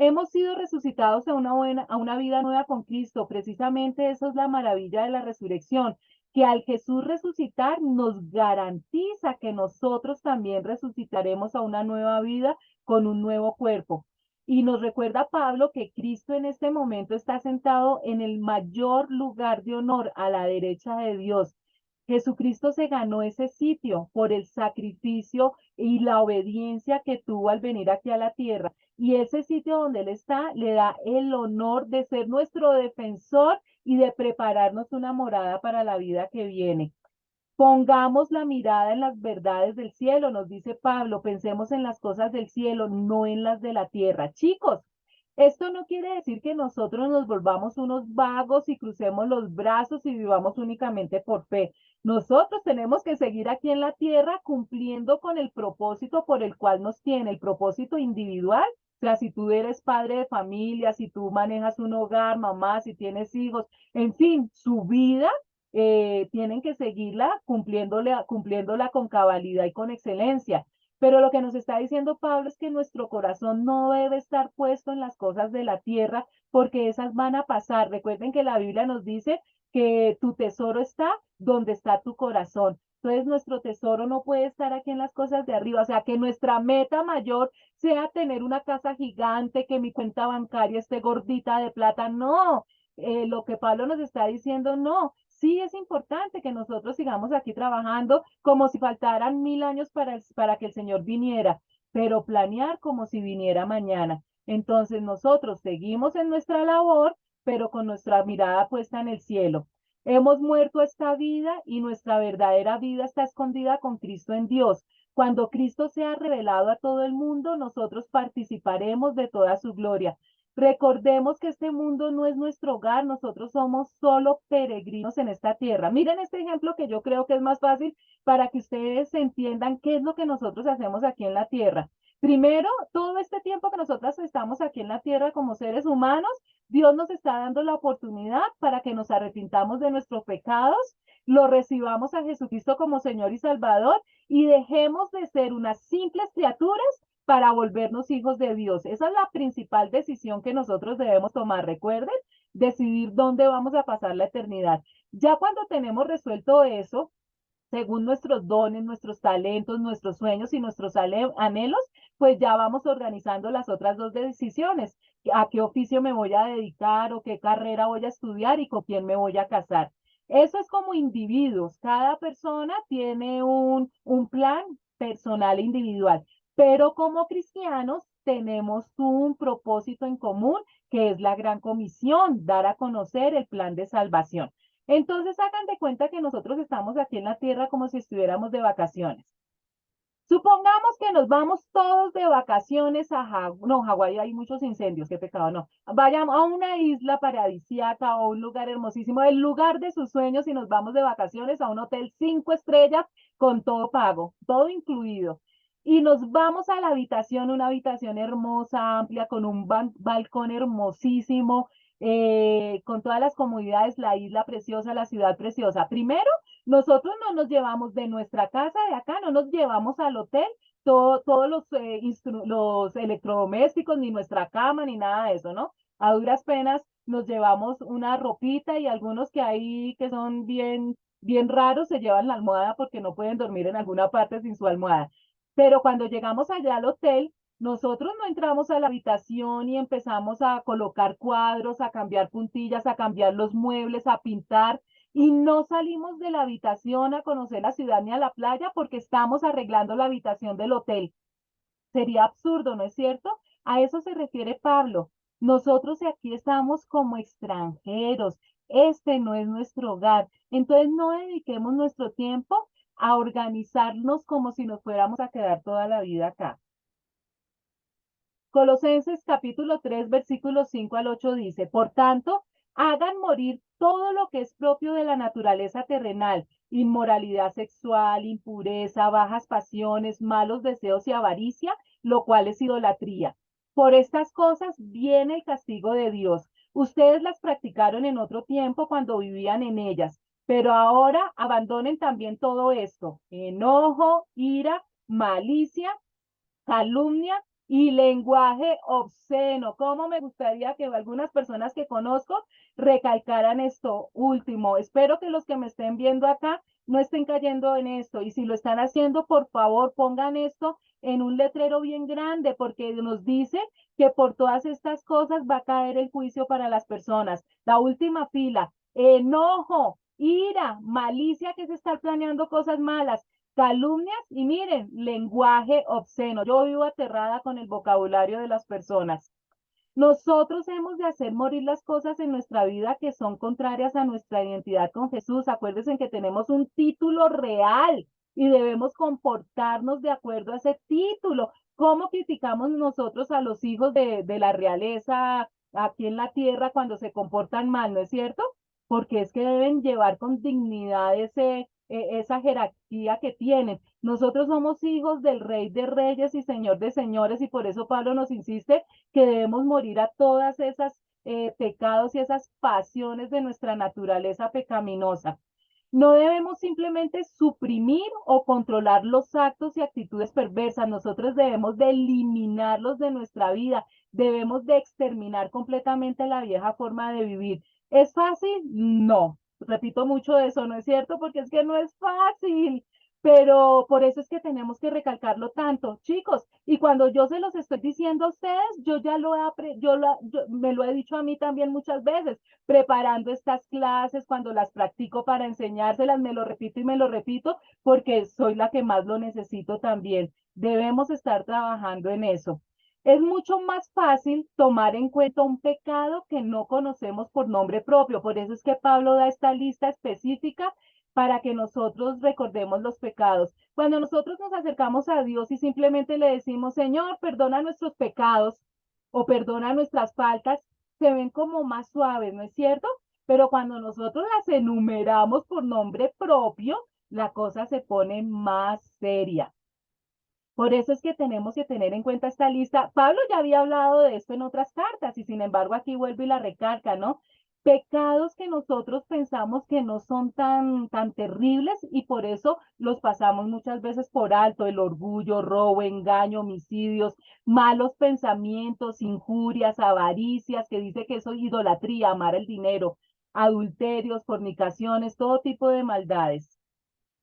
Hemos sido resucitados a una vida nueva con Cristo. Precisamente eso es la maravilla de la resurrección, que al Jesús resucitar nos garantiza que nosotros también resucitaremos a una nueva vida con un nuevo cuerpo. Y nos recuerda Pablo que Cristo en este momento está sentado en el mayor lugar de honor a la derecha de Dios. Jesucristo se ganó ese sitio por el sacrificio y la obediencia que tuvo al venir aquí a la tierra. Y ese sitio donde Él está le da el honor de ser nuestro defensor y de prepararnos una morada para la vida que viene. Pongamos la mirada en las verdades del cielo, nos dice Pablo, pensemos en las cosas del cielo, no en las de la tierra. Chicos, esto no quiere decir que nosotros nos volvamos unos vagos y crucemos los brazos y vivamos únicamente por fe. Nosotros tenemos que seguir aquí en la tierra cumpliendo con el propósito por el cual nos tiene, el propósito individual. O sea, si tú eres padre de familia, si tú manejas un hogar, mamá, si tienes hijos, en fin, su vida tienen que seguirla cumpliéndola con cabalidad y con excelencia. Pero lo que nos está diciendo Pablo es que nuestro corazón no debe estar puesto en las cosas de la tierra porque esas van a pasar. Recuerden que la Biblia nos dice que tu tesoro está donde está tu corazón. Entonces nuestro tesoro no puede estar aquí en las cosas de arriba. O sea, que nuestra meta mayor sea tener una casa gigante, que mi cuenta bancaria esté gordita de plata. No, lo que Pablo nos está diciendo, no, sí es importante que nosotros sigamos aquí trabajando como si faltaran 1000 años para que el Señor viniera, pero planear como si viniera mañana. Entonces nosotros seguimos en nuestra labor, pero con nuestra mirada puesta en el cielo. Hemos muerto a esta vida y nuestra verdadera vida está escondida con Cristo en Dios. Cuando Cristo sea revelado a todo el mundo, nosotros participaremos de toda su gloria. Recordemos que este mundo no es nuestro hogar, nosotros somos solo peregrinos en esta tierra. Miren este ejemplo que yo creo que es más fácil para que ustedes entiendan qué es lo que nosotros hacemos aquí en la tierra. Primero, todo este tiempo que nosotros estamos aquí en la tierra como seres humanos, Dios nos está dando la oportunidad para que nos arrepintamos de nuestros pecados, lo recibamos a Jesucristo como Señor y Salvador y dejemos de ser unas simples criaturas para volvernos hijos de Dios. Esa es la principal decisión que nosotros debemos tomar. Recuerden, decidir dónde vamos a pasar la eternidad. Ya cuando tenemos resuelto eso, según nuestros dones, nuestros talentos, nuestros sueños y nuestros anhelos, pues ya vamos organizando las otras dos decisiones. A qué oficio me voy a dedicar o qué carrera voy a estudiar y con quién me voy a casar. Eso es como individuos. Cada persona tiene un plan personal e individual, pero como cristianos tenemos un propósito en común que es la gran comisión, dar a conocer el plan de salvación. Entonces hagan de cuenta que nosotros estamos aquí en la tierra como si estuviéramos de vacaciones. Supongamos que nos vamos todos de vacaciones a Hawái. No, Hawái hay muchos incendios, qué pecado, no. Vayamos a una isla paradisíaca o un lugar hermosísimo, el lugar de sus sueños y nos vamos de vacaciones a un hotel 5 estrellas con todo pago, todo incluido. Y nos vamos a la habitación, una habitación hermosa, amplia, con un balcón hermosísimo, con todas las comodidades, la isla preciosa, la ciudad preciosa. Primero, nosotros no nos llevamos de nuestra casa de acá, no nos llevamos al hotel todos los electrodomésticos, ni nuestra cama, ni nada de eso, ¿no? A duras penas nos llevamos una ropita y algunos que hay que son bien raros se llevan la almohada porque no pueden dormir en alguna parte sin su almohada. Pero cuando llegamos allá al hotel, nosotros no entramos a la habitación y empezamos a colocar cuadros, a cambiar puntillas, a cambiar los muebles, a pintar y no salimos de la habitación a conocer la ciudad ni a la playa porque estamos arreglando la habitación del hotel. Sería absurdo, ¿no es cierto? A eso se refiere Pablo. Nosotros aquí estamos como extranjeros. Este no es nuestro hogar. Entonces no dediquemos nuestro tiempo a organizarnos como si nos fuéramos a quedar toda la vida acá. Colosenses capítulo 3, versículos 5 al 8 dice, por tanto, hagan morir todo lo que es propio de la naturaleza terrenal, inmoralidad sexual, impureza, bajas pasiones, malos deseos y avaricia, lo cual es idolatría. Por estas cosas viene el castigo de Dios. Ustedes las practicaron en otro tiempo cuando vivían en ellas, pero ahora abandonen también todo esto, enojo, ira, malicia, calumnia y lenguaje obsceno. ¿Cómo me gustaría que algunas personas que conozco recalcaran esto último? Espero que los que me estén viendo acá no estén cayendo en esto y si lo están haciendo, por favor, pongan esto en un letrero bien grande porque nos dice que por todas estas cosas va a caer el juicio para las personas. La última fila, enojo, ira, malicia, que es estar planeando cosas malas, calumnias y miren, lenguaje obsceno. Yo vivo aterrada con el vocabulario de las personas. Nosotros hemos de hacer morir las cosas en nuestra vida que son contrarias a nuestra identidad con Jesús. Acuérdense que tenemos un título real y debemos comportarnos de acuerdo a ese título. ¿Cómo criticamos nosotros a los hijos de la realeza aquí en la tierra cuando se comportan mal, no es cierto? Porque es que deben llevar con dignidad esa jerarquía que tienen. Nosotros somos hijos del Rey de Reyes y Señor de Señores y por eso Pablo nos insiste que debemos morir a todas esas pecados y esas pasiones de nuestra naturaleza pecaminosa. No debemos simplemente suprimir o controlar los actos y actitudes perversas. Nosotros debemos de eliminarlos de nuestra vida. Debemos de exterminar completamente la vieja forma de vivir. ¿Es fácil? No. Repito mucho eso, ¿no es cierto? Porque es que no es fácil. Pero por eso es que tenemos que recalcarlo tanto, chicos. Y cuando yo se los estoy diciendo a ustedes, yo ya me lo he dicho a mí también muchas veces, preparando estas clases, cuando las practico para enseñárselas, me lo repito y me lo repito, porque soy la que más lo necesito también. Debemos estar trabajando en eso. Es mucho más fácil tomar en cuenta un pecado que no conocemos por nombre propio. Por eso es que Pablo da esta lista específica para que nosotros recordemos los pecados. Cuando nosotros nos acercamos a Dios y simplemente le decimos, Señor, perdona nuestros pecados o perdona nuestras faltas, se ven como más suaves, ¿no es cierto? Pero cuando nosotros las enumeramos por nombre propio, la cosa se pone más seria. Por eso es que tenemos que tener en cuenta esta lista. Pablo ya había hablado de esto en otras cartas y sin embargo aquí vuelve y la recalca, ¿no? Pecados que nosotros pensamos que no son tan terribles y por eso los pasamos muchas veces por alto, el orgullo, robo, engaño, homicidios, malos pensamientos, injurias, avaricias, que dice que eso es idolatría, amar el dinero, adulterios, fornicaciones, todo tipo de maldades.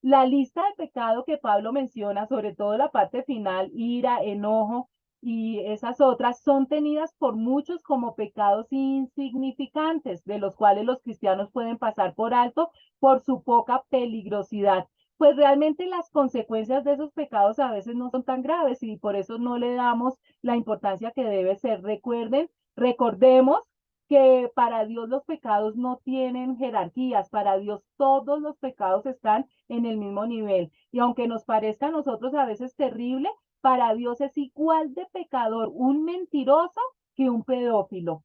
La lista de pecado que Pablo menciona, sobre todo la parte final, ira, enojo y esas otras, son tenidas por muchos como pecados insignificantes, de los cuales los cristianos pueden pasar por alto por su poca peligrosidad. Pues realmente las consecuencias de esos pecados a veces no son tan graves y por eso no le damos la importancia que debe ser. Recordemos que para Dios los pecados no tienen jerarquías, para Dios todos los pecados están en el mismo nivel. Y aunque nos parezca a nosotros a veces terrible, para Dios es igual de pecador un mentiroso que un pedófilo,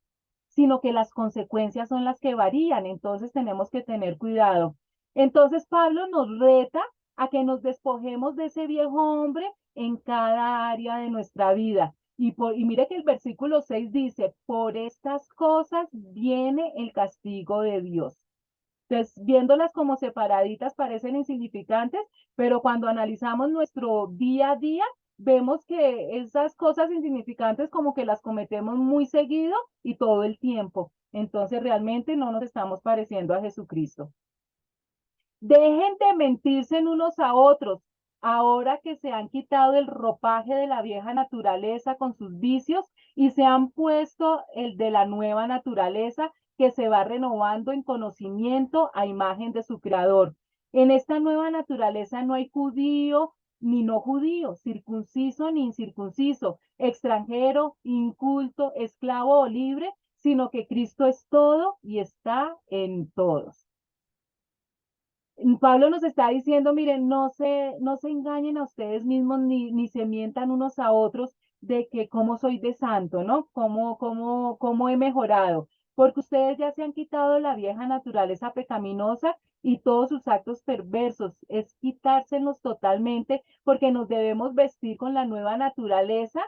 sino que las consecuencias son las que varían, entonces tenemos que tener cuidado. Entonces Pablo nos reta a que nos despojemos de ese viejo hombre en cada área de nuestra vida. Y mire que el versículo 6 dice, por estas cosas viene el castigo de Dios. Entonces, viéndolas como separaditas parecen insignificantes, pero cuando analizamos nuestro día a día, vemos que esas cosas insignificantes como que las cometemos muy seguido y todo el tiempo. Entonces, realmente no nos estamos pareciendo a Jesucristo. Dejen de mentirse en unos a otros, ahora que se han quitado el ropaje de la vieja naturaleza con sus vicios y se han puesto el de la nueva naturaleza que se va renovando en conocimiento a imagen de su creador. En esta nueva naturaleza no hay judío ni no judío, circunciso ni incircunciso, extranjero, inculto, esclavo o libre, sino que Cristo es todo y está en todos. Pablo nos está diciendo, miren, no se engañen a ustedes mismos ni se mientan unos a otros de que cómo soy de santo, ¿no? Cómo he mejorado. Porque ustedes ya se han quitado la vieja naturaleza pecaminosa y todos sus actos perversos. Es quitárselos totalmente porque nos debemos vestir con la nueva naturaleza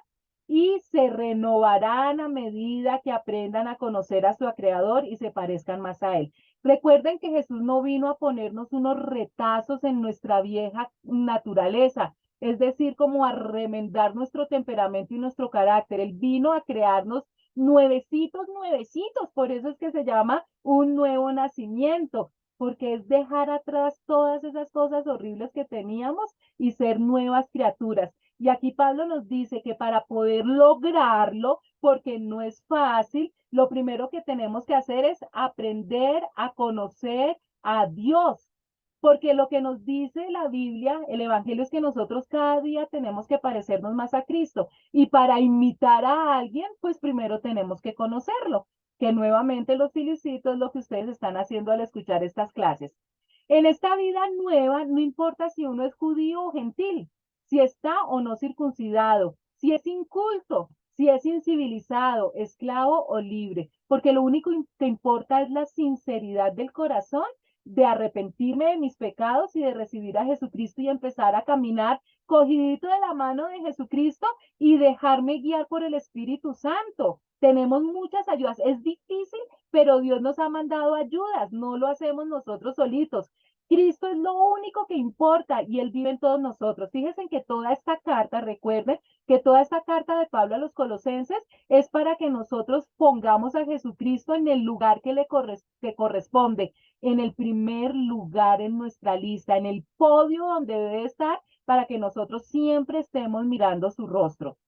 y se renovarán a medida que aprendan a conocer a su creador y se parezcan más a él. Recuerden que Jesús no vino a ponernos unos retazos en nuestra vieja naturaleza, es decir, como a remendar nuestro temperamento y nuestro carácter. Él vino a crearnos nuevecitos, nuevecitos. Por eso es que se llama un nuevo nacimiento, porque es dejar atrás todas esas cosas horribles que teníamos y ser nuevas criaturas. Y aquí Pablo nos dice que para poder lograrlo, porque no es fácil, lo primero que tenemos que hacer es aprender a conocer a Dios, porque lo que nos dice la Biblia, el Evangelio, es que nosotros cada día tenemos que parecernos más a Cristo. Y para imitar a alguien, pues primero tenemos que conocerlo, que nuevamente los felicito, es lo que ustedes están haciendo al escuchar estas clases. En esta vida nueva, no importa si uno es judío o gentil, si está o no circuncidado, si es inculto, si es incivilizado, esclavo o libre, porque lo único que importa es la sinceridad del corazón de arrepentirme de mis pecados y de recibir a Jesucristo y empezar a caminar cogidito de la mano de Jesucristo y dejarme guiar por el Espíritu Santo. Tenemos muchas ayudas. Es difícil, pero Dios nos ha mandado ayudas. No lo hacemos nosotros solitos. Cristo es lo único que importa y Él vive en todos nosotros. Fíjense que toda esta carta, recuerden que toda esta carta de Pablo a los colosenses es para que nosotros pongamos a Jesucristo en el lugar que corresponde, en el primer lugar en nuestra lista, en el podio donde debe estar, para que nosotros siempre estemos mirando su rostro.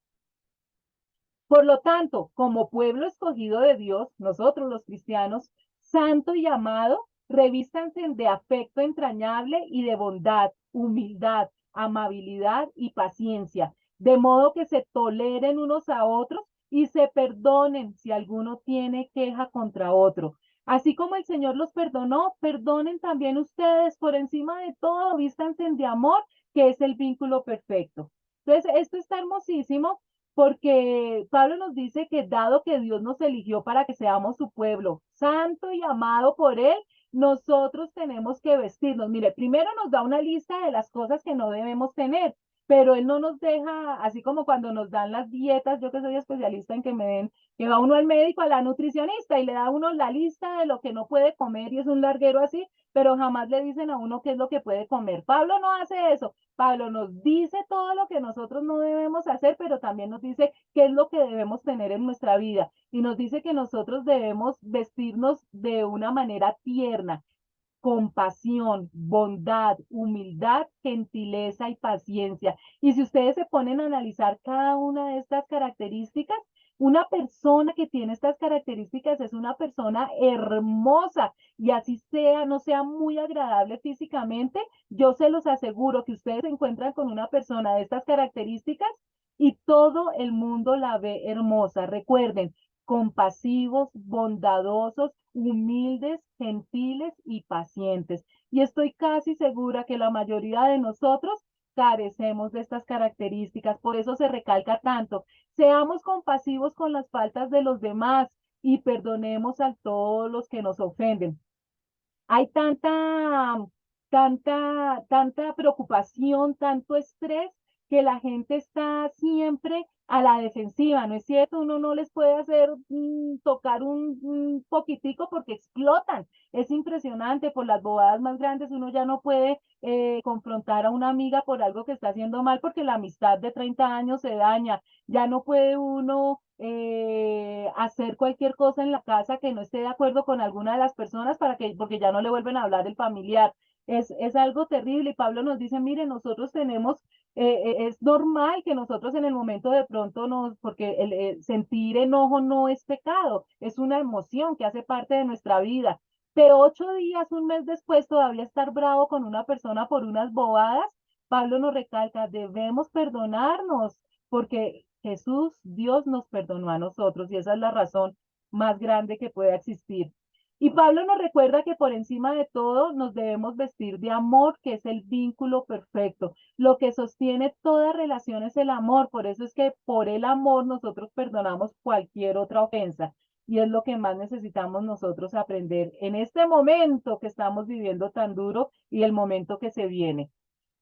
Por lo tanto, como pueblo escogido de Dios, nosotros los cristianos, santo y amado, revístanse de afecto entrañable y de bondad, humildad, amabilidad y paciencia, de modo que se toleren unos a otros y se perdonen si alguno tiene queja contra otro. Así como el Señor los perdonó, perdonen también ustedes por encima de todo, vístanse de amor, que es el vínculo perfecto. Entonces, esto está hermosísimo porque Pablo nos dice que dado que Dios nos eligió para que seamos su pueblo, santo y amado por Él, nosotros tenemos que vestirnos. Mire, primero nos da una lista de las cosas que no debemos tener, pero Él no nos deja, así como cuando nos dan las dietas, yo que soy especialista en que me den, que va uno al médico, a la nutricionista y le da a uno la lista de lo que no puede comer y es un larguero así, pero jamás le dicen a uno qué es lo que puede comer. Pablo no hace eso. Pablo nos dice todo lo que nosotros no debemos hacer, pero también nos dice qué es lo que debemos tener en nuestra vida. Y nos dice que nosotros debemos vestirnos de una manera tierna, compasión, bondad, humildad, gentileza y paciencia. Y si ustedes se ponen a analizar cada una de estas características, una persona que tiene estas características es una persona hermosa y así sea, no sea muy agradable físicamente, yo se los aseguro que ustedes se encuentran con una persona de estas características y todo el mundo la ve hermosa. Recuerden, compasivos, bondadosos, humildes, gentiles y pacientes. Y estoy casi segura que la mayoría de nosotros carecemos de estas características, por eso se recalca tanto. Seamos compasivos con las faltas de los demás y perdonemos a todos los que nos ofenden. Hay tanta preocupación, tanto estrés, que la gente está siempre a la defensiva, ¿no es cierto? Uno no les puede hacer tocar un poquitico porque explotan. Es impresionante, por las bobadas más grandes uno ya no puede confrontar a una amiga por algo que está haciendo mal porque la amistad de 30 años se daña. Ya no puede uno hacer cualquier cosa en la casa que no esté de acuerdo con alguna de las personas porque ya no le vuelven a hablar el familiar. Es algo terrible y Pablo nos dice, mire, nosotros tenemos, es normal que nosotros en el momento de pronto porque el sentir enojo no es pecado, es una emoción que hace parte de nuestra vida. Pero 8 días, un mes después, todavía estar bravo con una persona por unas bobadas, Pablo nos recalca, debemos perdonarnos, porque Jesús, Dios nos perdonó a nosotros y esa es la razón más grande que pueda existir. Y Pablo nos recuerda que por encima de todo nos debemos vestir de amor, que es el vínculo perfecto. Lo que sostiene toda relación es el amor, por eso es que por el amor nosotros perdonamos cualquier otra ofensa. Y es lo que más necesitamos nosotros aprender en este momento que estamos viviendo tan duro y el momento que se viene.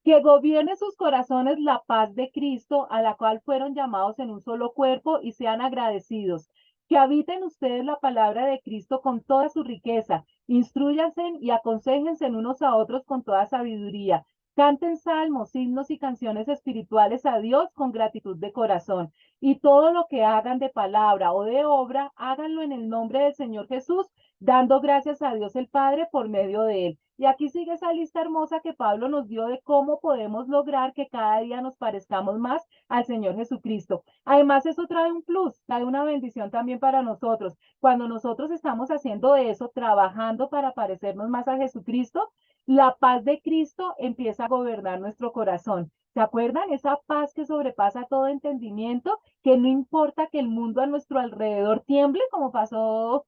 Que gobierne sus corazones la paz de Cristo, a la cual fueron llamados en un solo cuerpo, y sean agradecidos. Que habiten ustedes la palabra de Cristo con toda su riqueza. Instruyanse y aconséjense unos a otros con toda sabiduría. Canten salmos, himnos y canciones espirituales a Dios con gratitud de corazón. Y todo lo que hagan de palabra o de obra, háganlo en el nombre del Señor Jesús, dando gracias a Dios el Padre por medio de él. Y aquí sigue esa lista hermosa que Pablo nos dio de cómo podemos lograr que cada día nos parezcamos más al Señor Jesucristo. Además, eso trae un plus, trae una bendición también para nosotros. Cuando nosotros estamos haciendo eso, trabajando para parecernos más a Jesucristo, la paz de Cristo empieza a gobernar nuestro corazón. ¿Se acuerdan? Esa paz que sobrepasa todo entendimiento, que no importa que el mundo a nuestro alrededor tiemble, como pasó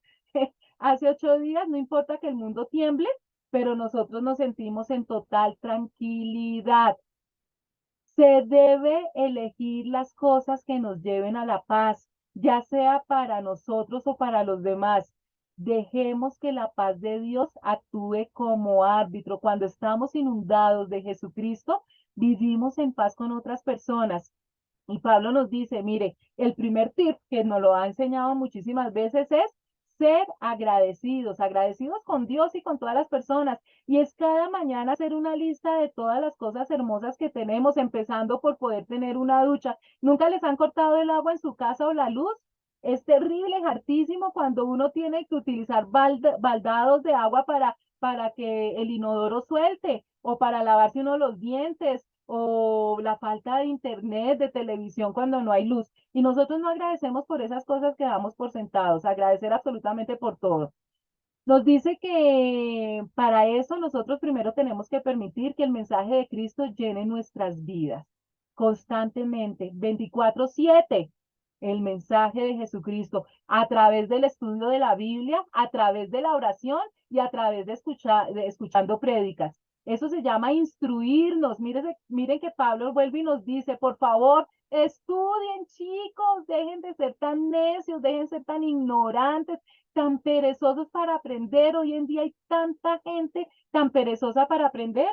hace 8 días, no importa que el mundo tiemble, pero nosotros nos sentimos en total tranquilidad. Se debe elegir las cosas que nos lleven a la paz, ya sea para nosotros o para los demás. Dejemos que la paz de Dios actúe como árbitro. Cuando estamos inundados de Jesucristo, vivimos en paz con otras personas. Y Pablo nos dice, mire, el primer tip que nos lo ha enseñado muchísimas veces es ser agradecidos, agradecidos con Dios y con todas las personas. Y es cada mañana hacer una lista de todas las cosas hermosas que tenemos, empezando por poder tener una ducha. ¿Nunca les han cortado el agua en su casa o la luz? Es terrible, es hartísimo cuando uno tiene que utilizar baldados de agua para que el inodoro suelte o para lavarse uno los dientes o la falta de internet, de televisión cuando no hay luz. Y nosotros no agradecemos por esas cosas que damos por sentados, agradecer absolutamente por todo. Nos dice que para eso nosotros primero tenemos que permitir que el mensaje de Cristo llene nuestras vidas constantemente, 24/7. El mensaje de Jesucristo a través del estudio de la Biblia, a través de la oración y a través de escuchando prédicas. Eso se llama instruirnos. Miren que Pablo vuelve y nos dice, por favor, estudien, chicos, dejen de ser tan necios, dejen de ser tan ignorantes, tan perezosos para aprender. Hoy en día hay tanta gente tan perezosa para aprender.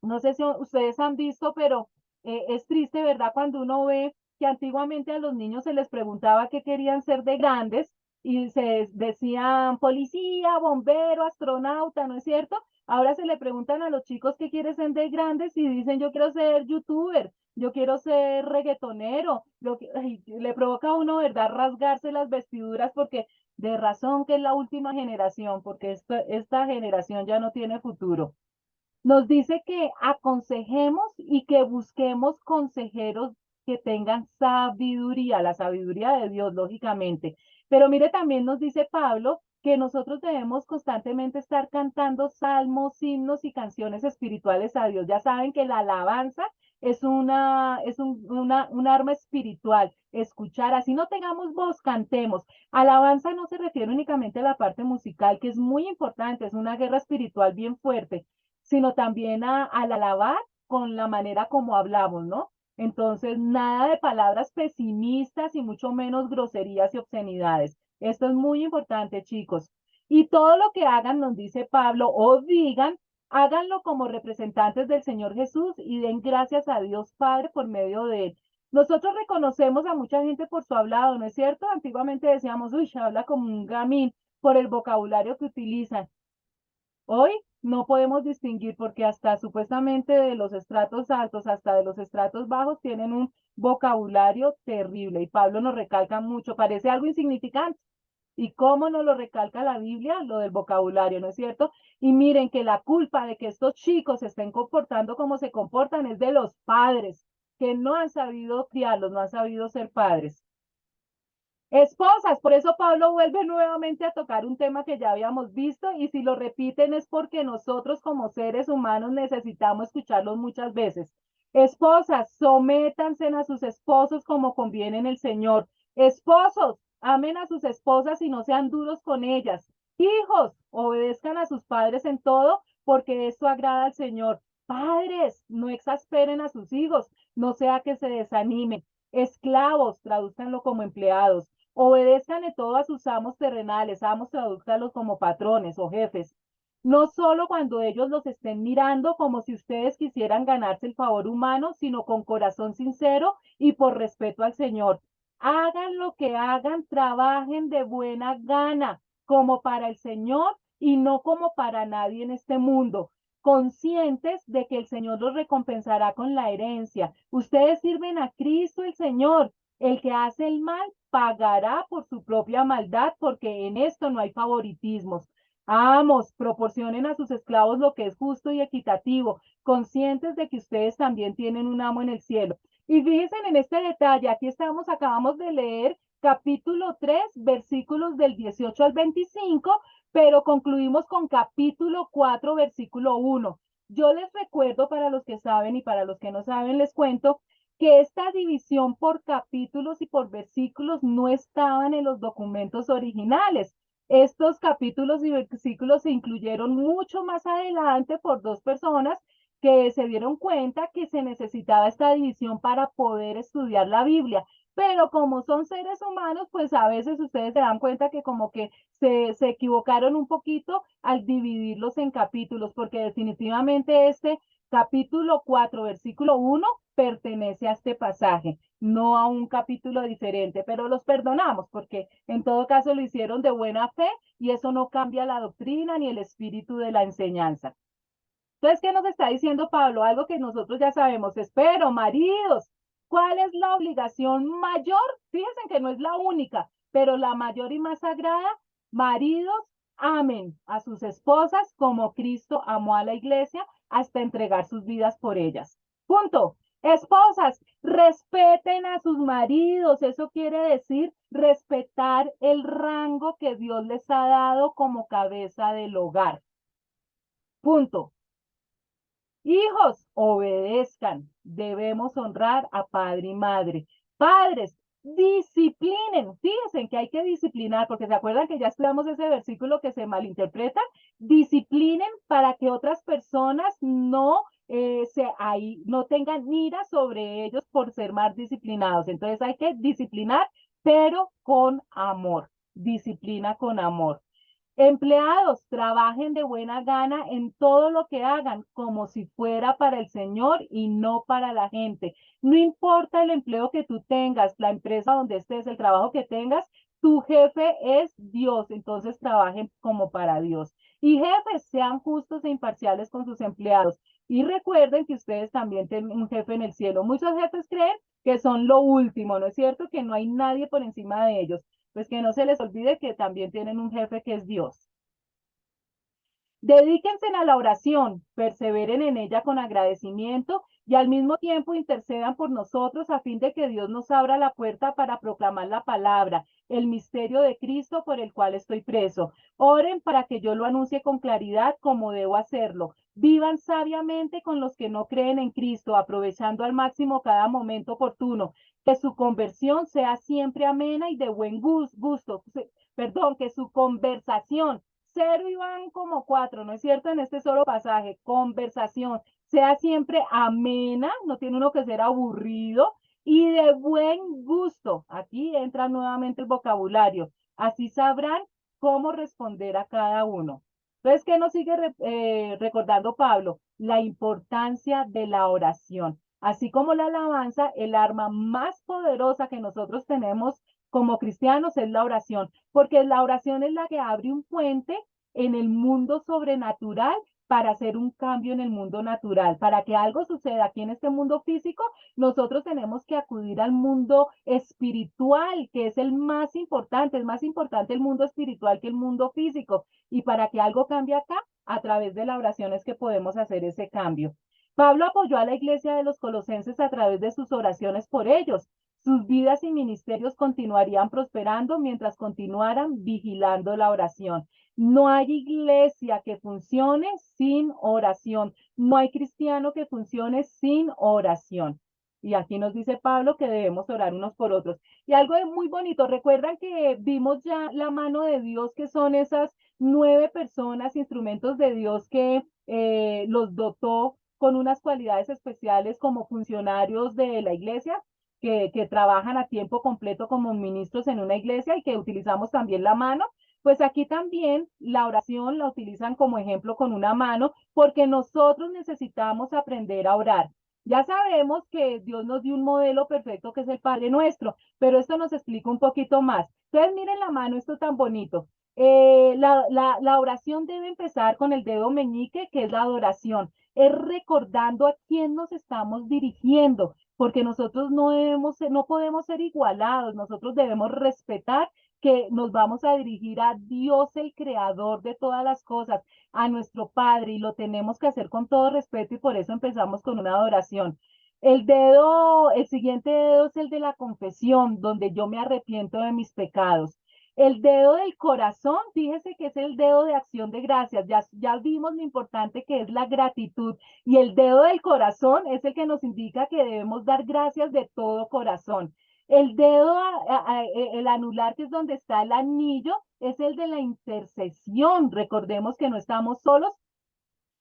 No sé si ustedes han visto, pero es triste, ¿verdad? Cuando uno ve que antiguamente a los niños se les preguntaba qué querían ser de grandes y se decían policía, bombero, astronauta, ¿no es cierto? Ahora se le preguntan a los chicos qué quieren ser de grandes y dicen yo quiero ser youtuber, yo quiero ser reggaetonero. Ay, le provoca a uno, ¿verdad? Rasgarse las vestiduras porque de razón que es la última generación, porque esta generación ya no tiene futuro. Nos dice que aconsejemos y que busquemos consejeros que tengan sabiduría, la sabiduría de Dios, lógicamente. Pero mire, también nos dice Pablo que nosotros debemos constantemente estar cantando salmos, himnos y canciones espirituales a Dios. Ya saben que la alabanza es un arma espiritual. Escuchar, así no tengamos voz, cantemos. Alabanza no se refiere únicamente a la parte musical, que es muy importante, es una guerra espiritual bien fuerte, sino también al alabar con la manera como hablamos, ¿no? Entonces, nada de palabras pesimistas y mucho menos groserías y obscenidades. Esto es muy importante, chicos. Y todo lo que hagan, nos dice Pablo, o digan, háganlo como representantes del Señor Jesús y den gracias a Dios Padre por medio de él. Nosotros reconocemos a mucha gente por su hablado, ¿no es cierto? Antiguamente decíamos, uy, habla como un gamín por el vocabulario que utilizan. Hoy no podemos distinguir porque hasta supuestamente de los estratos altos hasta de los estratos bajos tienen un vocabulario terrible y Pablo nos recalca mucho, parece algo insignificante. ¿Y cómo nos lo recalca la Biblia? Lo del vocabulario, ¿no es cierto? Y miren que la culpa de que estos chicos se estén comportando como se comportan es de los padres, que no han sabido criarlos, no han sabido ser padres. Esposas, por eso Pablo vuelve nuevamente a tocar un tema que ya habíamos visto y si lo repiten es porque nosotros como seres humanos necesitamos escucharlos muchas veces. Esposas, sométanse a sus esposos como conviene en el Señor. Esposos, amen a sus esposas y no sean duros con ellas. Hijos, obedezcan a sus padres en todo porque esto agrada al Señor. Padres, no exasperen a sus hijos, no sea que se desanimen. Esclavos, tradúzcanlo como empleados. Obedezcan en todo a sus amos terrenales, amos tradúzcalos como patrones o jefes. No solo cuando ellos los estén mirando como si ustedes quisieran ganarse el favor humano, sino con corazón sincero y por respeto al Señor. Hagan lo que hagan, trabajen de buena gana, como para el Señor y no como para nadie en este mundo, conscientes de que el Señor los recompensará con la herencia. Ustedes sirven a Cristo el Señor. El que hace el mal pagará por su propia maldad, porque en esto no hay favoritismos. Amos, proporcionen a sus esclavos lo que es justo y equitativo, conscientes de que ustedes también tienen un amo en el cielo. Y fíjense en este detalle, aquí estamos, acabamos de leer capítulo 3, versículos del 18 al 25, pero concluimos con capítulo 4, versículo 1. Yo les recuerdo para los que saben y para los que no saben, les cuento que esta división por capítulos y por versículos no estaban en los documentos originales. Estos capítulos y versículos se incluyeron mucho más adelante por dos personas que se dieron cuenta que se necesitaba esta división para poder estudiar la Biblia. Pero como son seres humanos, pues a veces ustedes se dan cuenta que como que se equivocaron un poquito al dividirlos en capítulos, porque definitivamente este capítulo 4 versículo 1 pertenece a este pasaje, no a un capítulo diferente, pero los perdonamos porque en todo caso lo hicieron de buena fe y eso no cambia la doctrina ni el espíritu de la enseñanza. Entonces, ¿qué nos está diciendo Pablo? Algo que nosotros ya sabemos. Espero, maridos, ¿cuál es la obligación mayor? Fíjense que no es la única, pero la mayor y más sagrada. Maridos, amen a sus esposas como Cristo amó a la iglesia hasta entregar sus vidas por ellas. Punto. Esposas, respeten a sus maridos. Eso quiere decir respetar el rango que Dios les ha dado como cabeza del hogar. Punto. Hijos, obedezcan. Debemos honrar a padre y madre. Padres, disciplinen. Fíjense que hay que disciplinar, porque se acuerdan que ya estudiamos ese versículo que se malinterpreta. Disciplinen para que otras personas no tengan ira sobre ellos por ser más disciplinados. Entonces hay que disciplinar, pero con amor. Disciplina con amor. Empleados, trabajen de buena gana en todo lo que hagan, como si fuera para el Señor y no para la gente. No importa el empleo que tú tengas, la empresa donde estés, el trabajo que tengas, tu jefe es Dios, entonces trabajen como para Dios. Y jefes, sean justos e imparciales con sus empleados. Y recuerden que ustedes también tienen un jefe en el cielo. Muchos jefes creen que son lo último, ¿no es cierto? Que no hay nadie por encima de ellos. Pues que no se les olvide que también tienen un jefe que es Dios. Dedíquense a la oración, perseveren en ella con agradecimiento y al mismo tiempo intercedan por nosotros a fin de que Dios nos abra la puerta para proclamar la palabra, el misterio de Cristo por el cual estoy preso. Oren para que yo lo anuncie con claridad como debo hacerlo. Vivan sabiamente con los que no creen en Cristo, aprovechando al máximo cada momento oportuno. Que su conversión sea siempre amena y de buen gusto. Perdón, que su conversación, cero iban como cuatro, ¿no es cierto? En este solo pasaje, conversación, sea siempre amena, no tiene uno que ser aburrido y de buen gusto. Aquí entra nuevamente el vocabulario. Así sabrán cómo responder a cada uno. Entonces, ¿qué nos sigue recordando Pablo? La importancia de la oración. Así como la alabanza, el arma más poderosa que nosotros tenemos como cristianos es la oración, porque la oración es la que abre un puente en el mundo sobrenatural para hacer un cambio en el mundo natural. Para que algo suceda aquí en este mundo físico, nosotros tenemos que acudir al mundo espiritual, que es el más importante. Es más importante el mundo espiritual que el mundo físico. Y para que algo cambie acá, a través de la oración es que podemos hacer ese cambio. Pablo apoyó a la iglesia de los colosenses a través de sus oraciones por ellos. Sus vidas y ministerios continuarían prosperando mientras continuaran vigilando la oración. No hay iglesia que funcione sin oración. No hay cristiano que funcione sin oración. Y aquí nos dice Pablo que debemos orar unos por otros. Y algo muy bonito, recuerdan que vimos ya la mano de Dios, que son esas 9 personas, instrumentos de Dios que los dotó con unas cualidades especiales como funcionarios de la iglesia, que trabajan a tiempo completo como ministros en una iglesia y que utilizamos también la mano. Pues aquí también la oración la utilizan como ejemplo con una mano, porque nosotros necesitamos aprender a orar. Ya sabemos que Dios nos dio un modelo perfecto que es el Padre Nuestro, pero esto nos explica un poquito más. Entonces, miren la mano, esto tan bonito. La oración debe empezar con el dedo meñique, que es la adoración. Es recordando a quién nos estamos dirigiendo, porque nosotros no debemos, no podemos ser igualados, nosotros debemos respetar que nos vamos a dirigir a Dios, el creador de todas las cosas, a nuestro Padre, y lo tenemos que hacer con todo respeto y por eso empezamos con una adoración. El siguiente dedo es el de la confesión, donde yo me arrepiento de mis pecados. El dedo del corazón, fíjese que es el dedo de acción de gracias. Ya vimos lo importante que es la gratitud. Y el dedo del corazón es el que nos indica que debemos dar gracias de todo corazón. El dedo, el anular, que es donde está el anillo, es el de la intercesión. Recordemos que no estamos solos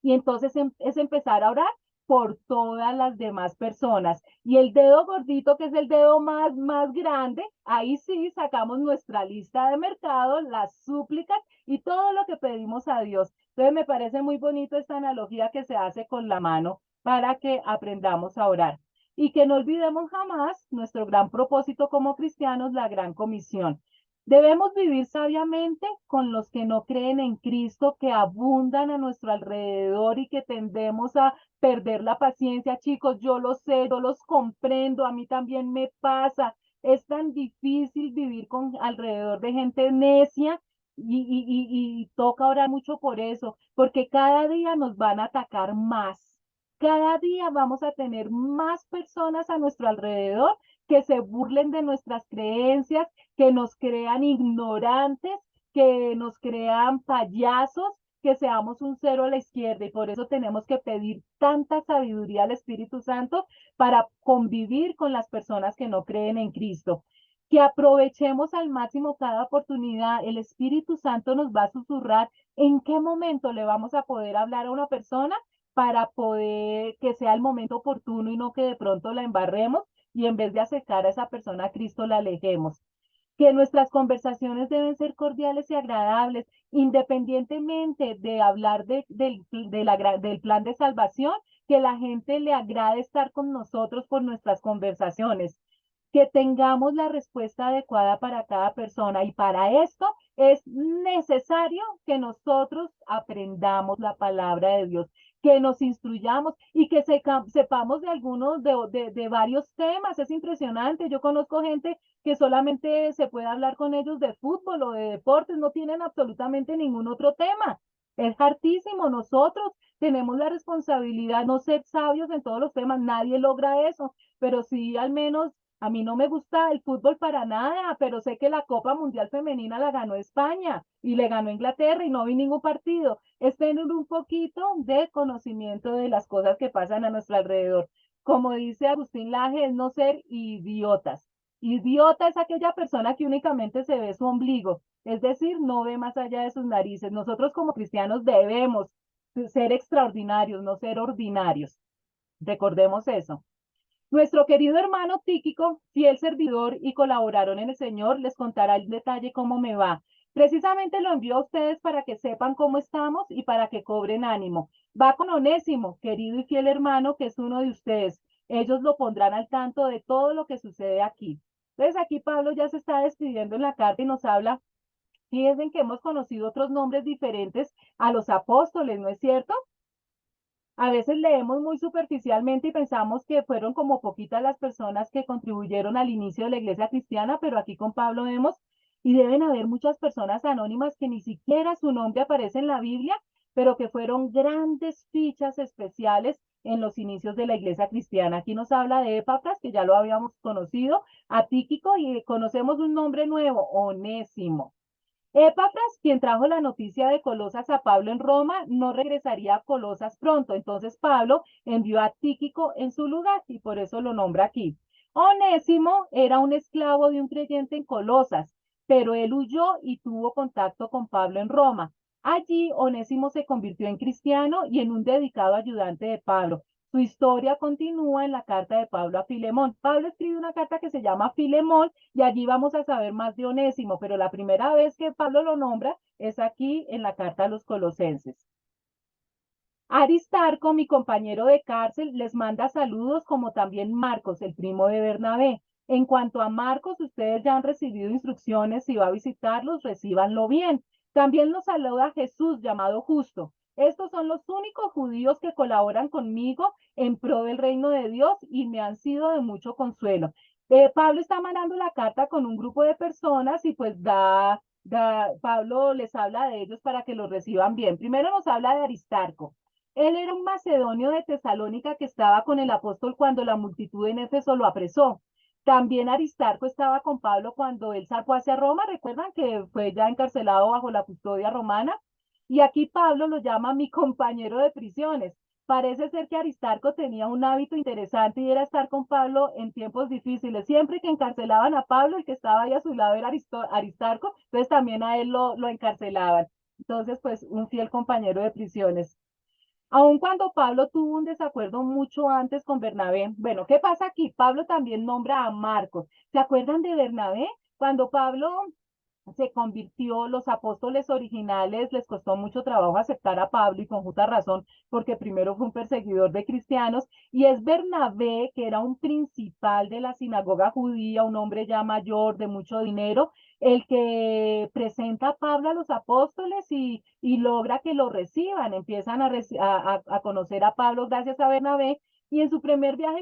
y entonces es empezar a orar por todas las demás personas. Y el dedo gordito, que es el dedo más grande, ahí sí sacamos nuestra lista de mercado, las súplicas y todo lo que pedimos a Dios. Entonces me parece muy bonito esta analogía que se hace con la mano para que aprendamos a orar. Y que no olvidemos jamás nuestro gran propósito como cristianos, la gran comisión. Debemos vivir sabiamente con los que no creen en Cristo, que abundan a nuestro alrededor y que tendemos a perder la paciencia. Chicos, yo lo sé, yo los comprendo, a mí también me pasa. Es tan difícil vivir con alrededor de gente necia y toca orar mucho por eso, porque cada día nos van a atacar más. Cada día vamos a tener más personas a nuestro alrededor que se burlen de nuestras creencias, que nos crean ignorantes, que nos crean payasos, que seamos un cero a la izquierda. Y por eso tenemos que pedir tanta sabiduría al Espíritu Santo para convivir con las personas que no creen en Cristo. Que aprovechemos al máximo cada oportunidad. El Espíritu Santo nos va a susurrar en qué momento le vamos a poder hablar a una persona para poder que sea el momento oportuno y no que de pronto la embarremos y en vez de acercar a esa persona a Cristo la alejemos. Que nuestras conversaciones deben ser cordiales y agradables, independientemente de hablar del plan de salvación, que la gente le agrade estar con nosotros por nuestras conversaciones, que tengamos la respuesta adecuada para cada persona y para esto es necesario que nosotros aprendamos la palabra de Dios, que nos instruyamos y que sepamos de algunos, de varios temas. Es impresionante. Yo conozco gente que solamente se puede hablar con ellos de fútbol o de deportes, no tienen absolutamente ningún otro tema. Es hartísimo. Nosotros tenemos la responsabilidad, no ser sabios en todos los temas, nadie logra eso, pero sí al menos a mí no me gusta el fútbol para nada, pero sé que la Copa Mundial Femenina la ganó España y le ganó Inglaterra y no vi ningún partido. Es tener un poquito de conocimiento de las cosas que pasan a nuestro alrededor. Como dice Agustín Laje, es no ser idiotas. Idiota es aquella persona que únicamente se ve su ombligo, es decir, no ve más allá de sus narices. Nosotros como cristianos debemos ser extraordinarios, no ser ordinarios. Recordemos eso. Nuestro querido hermano Tíquico, fiel servidor y colaboraron en el Señor, les contará el detalle cómo me va. Precisamente lo envío a ustedes para que sepan cómo estamos y para que cobren ánimo. Va con Onésimo, querido y fiel hermano, que es uno de ustedes. Ellos lo pondrán al tanto de todo lo que sucede aquí. Entonces aquí Pablo ya se está despidiendo en la carta y nos habla. Fíjense que hemos conocido otros nombres diferentes a los apóstoles, ¿no es cierto? A veces leemos muy superficialmente y pensamos que fueron como poquitas las personas que contribuyeron al inicio de la iglesia cristiana, pero aquí con Pablo vemos y deben haber muchas personas anónimas que ni siquiera su nombre aparece en la Biblia, pero que fueron grandes fichas especiales en los inicios de la iglesia cristiana. Aquí nos habla de Epafras, que ya lo habíamos conocido, a Tíquico y conocemos un nombre nuevo, Onésimo. Epafras, quien trajo la noticia de Colosas a Pablo en Roma, no regresaría a Colosas pronto. Entonces Pablo envió a Tíquico en su lugar y por eso lo nombra aquí. Onésimo era un esclavo de un creyente en Colosas, pero él huyó y tuvo contacto con Pablo en Roma. Allí Onésimo se convirtió en cristiano y en un dedicado ayudante de Pablo. Su historia continúa en la carta de Pablo a Filemón. Pablo escribe una carta que se llama Filemón y allí vamos a saber más de Onésimo, pero la primera vez que Pablo lo nombra es aquí en la carta a los Colosenses. Aristarco, mi compañero de cárcel, les manda saludos como también Marcos, el primo de Bernabé. En cuanto a Marcos, ustedes ya han recibido instrucciones, si va a visitarlos, recíbanlo bien. También los saluda Jesús, llamado Justo. Estos son los únicos judíos que colaboran conmigo en pro del reino de Dios y me han sido de mucho consuelo. Pablo está mandando la carta con un grupo de personas y pues Pablo les habla de ellos para que los reciban bien. Primero nos habla de Aristarco. Él era un macedonio de Tesalónica que estaba con el apóstol cuando la multitud en Éfeso lo apresó. También Aristarco estaba con Pablo cuando él zarpó hacia Roma. Recuerdan que fue ya encarcelado bajo la custodia romana. Y aquí Pablo lo llama mi compañero de prisiones. Parece ser que Aristarco tenía un hábito interesante y era estar con Pablo en tiempos difíciles. Siempre que encarcelaban a Pablo, el que estaba ahí a su lado era Aristarco, entonces también a él lo encarcelaban. Entonces, pues un fiel compañero de prisiones. Aun cuando Pablo tuvo un desacuerdo mucho antes con Bernabé. Bueno, ¿qué pasa aquí? Pablo también nombra a Marcos. ¿Se acuerdan de Bernabé? Cuando Pablo se convirtió, los apóstoles originales les costó mucho trabajo aceptar a Pablo y con justa razón, porque primero fue un perseguidor de cristianos, y es Bernabé, que era un principal de la sinagoga judía, un hombre ya mayor, de mucho dinero, el que presenta a Pablo a los apóstoles y logra que lo reciban, empiezan a conocer a Pablo gracias a Bernabé, y en su primer viaje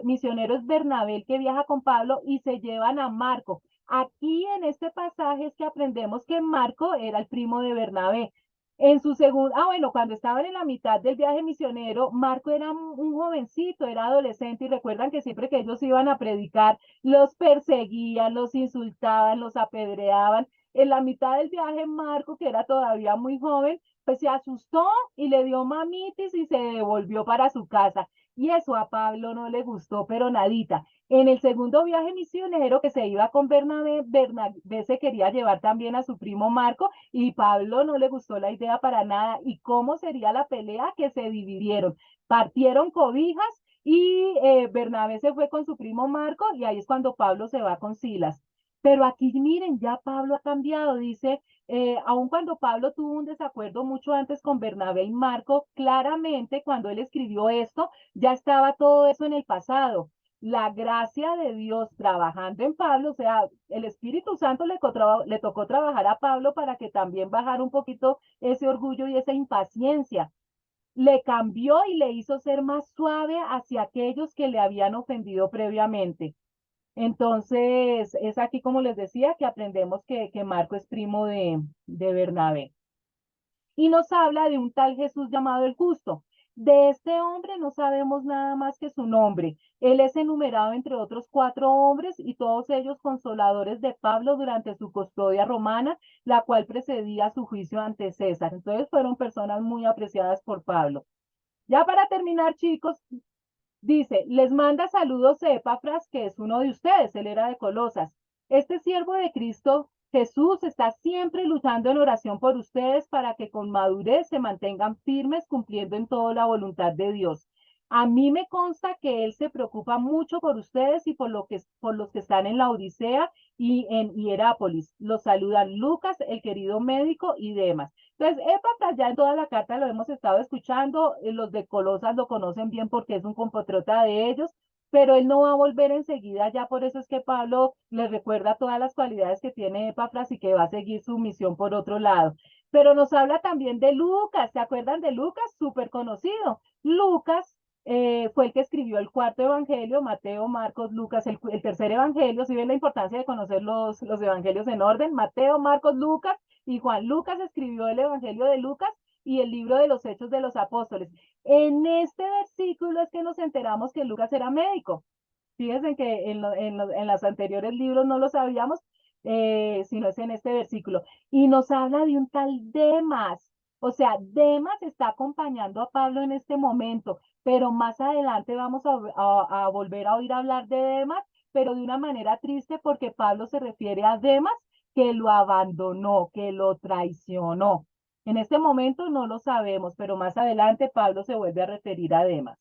misionero es Bernabé el que viaja con Pablo y se llevan a Marco. Aquí en este pasaje es que aprendemos que Marco era el primo de Bernabé. En su segundo, bueno, cuando estaban en la mitad del viaje misionero, Marco era un jovencito, era adolescente y recuerdan que siempre que ellos iban a predicar, los perseguían, los insultaban, los apedreaban. En la mitad del viaje, Marco, que era todavía muy joven, pues se asustó y le dio mamitis y se devolvió para su casa. Y eso a Pablo no le gustó, pero nadita. En el segundo viaje misionero que se iba con Bernabé, Bernabé se quería llevar también a su primo Marco y Pablo no le gustó la idea para nada. ¿Y cómo sería la pelea? Que se dividieron, partieron cobijas y Bernabé se fue con su primo Marco y ahí es cuando Pablo se va con Silas. Pero aquí miren, ya Pablo ha cambiado, dice, aun cuando Pablo tuvo un desacuerdo mucho antes con Bernabé y Marco, claramente cuando él escribió esto, ya estaba todo eso en el pasado. La gracia de Dios trabajando en Pablo, o sea, el Espíritu Santo le tocó trabajar a Pablo para que también bajara un poquito ese orgullo y esa impaciencia. Le cambió y le hizo ser más suave hacia aquellos que le habían ofendido previamente. Entonces, es aquí, como les decía, que aprendemos que Marco es primo de Bernabé. y nos habla de un tal Jesús llamado el Justo. De este hombre no sabemos nada más que su nombre. Él es enumerado entre otros 4 hombres y todos ellos consoladores de Pablo durante su custodia romana, la cual precedía su juicio ante César. Entonces fueron personas muy apreciadas por Pablo. Ya para terminar, chicos, dice, les manda saludos Epafras, que es uno de ustedes, él era de Colosas. Este siervo de Cristo Jesús está siempre luchando en oración por ustedes para que con madurez se mantengan firmes cumpliendo en todo la voluntad de Dios. A mí me consta que él se preocupa mucho por ustedes y por los que están en la Odisea y en Hierápolis. Los saludan Lucas, el querido médico, y demás. Entonces, Epafras ya en toda la carta lo hemos estado escuchando, los de Colosas lo conocen bien porque es un compatriota de ellos, pero él no va a volver enseguida, ya por eso es que Pablo les recuerda todas las cualidades que tiene Epafras y que va a seguir su misión por otro lado. Pero nos habla también de Lucas, ¿se acuerdan de Lucas? Súper conocido. Lucas fue el que escribió el cuarto evangelio, Mateo, Marcos, Lucas, el tercer evangelio. Si ven la importancia de conocer los evangelios en orden, Mateo, Marcos, Lucas y Juan. Lucas escribió el evangelio de Lucas y el libro de los Hechos de los Apóstoles. En este versículo es que nos enteramos que Lucas era médico. Fíjense que en los anteriores libros no lo sabíamos, sino es en este versículo. Y nos habla de un tal Demas. O sea, Demas está acompañando a Pablo en este momento, pero más adelante vamos a volver a oír hablar de Demas, pero de una manera triste porque Pablo se refiere a Demas que lo abandonó, que lo traicionó. En este momento no lo sabemos, pero más adelante Pablo se vuelve a referir a Demas.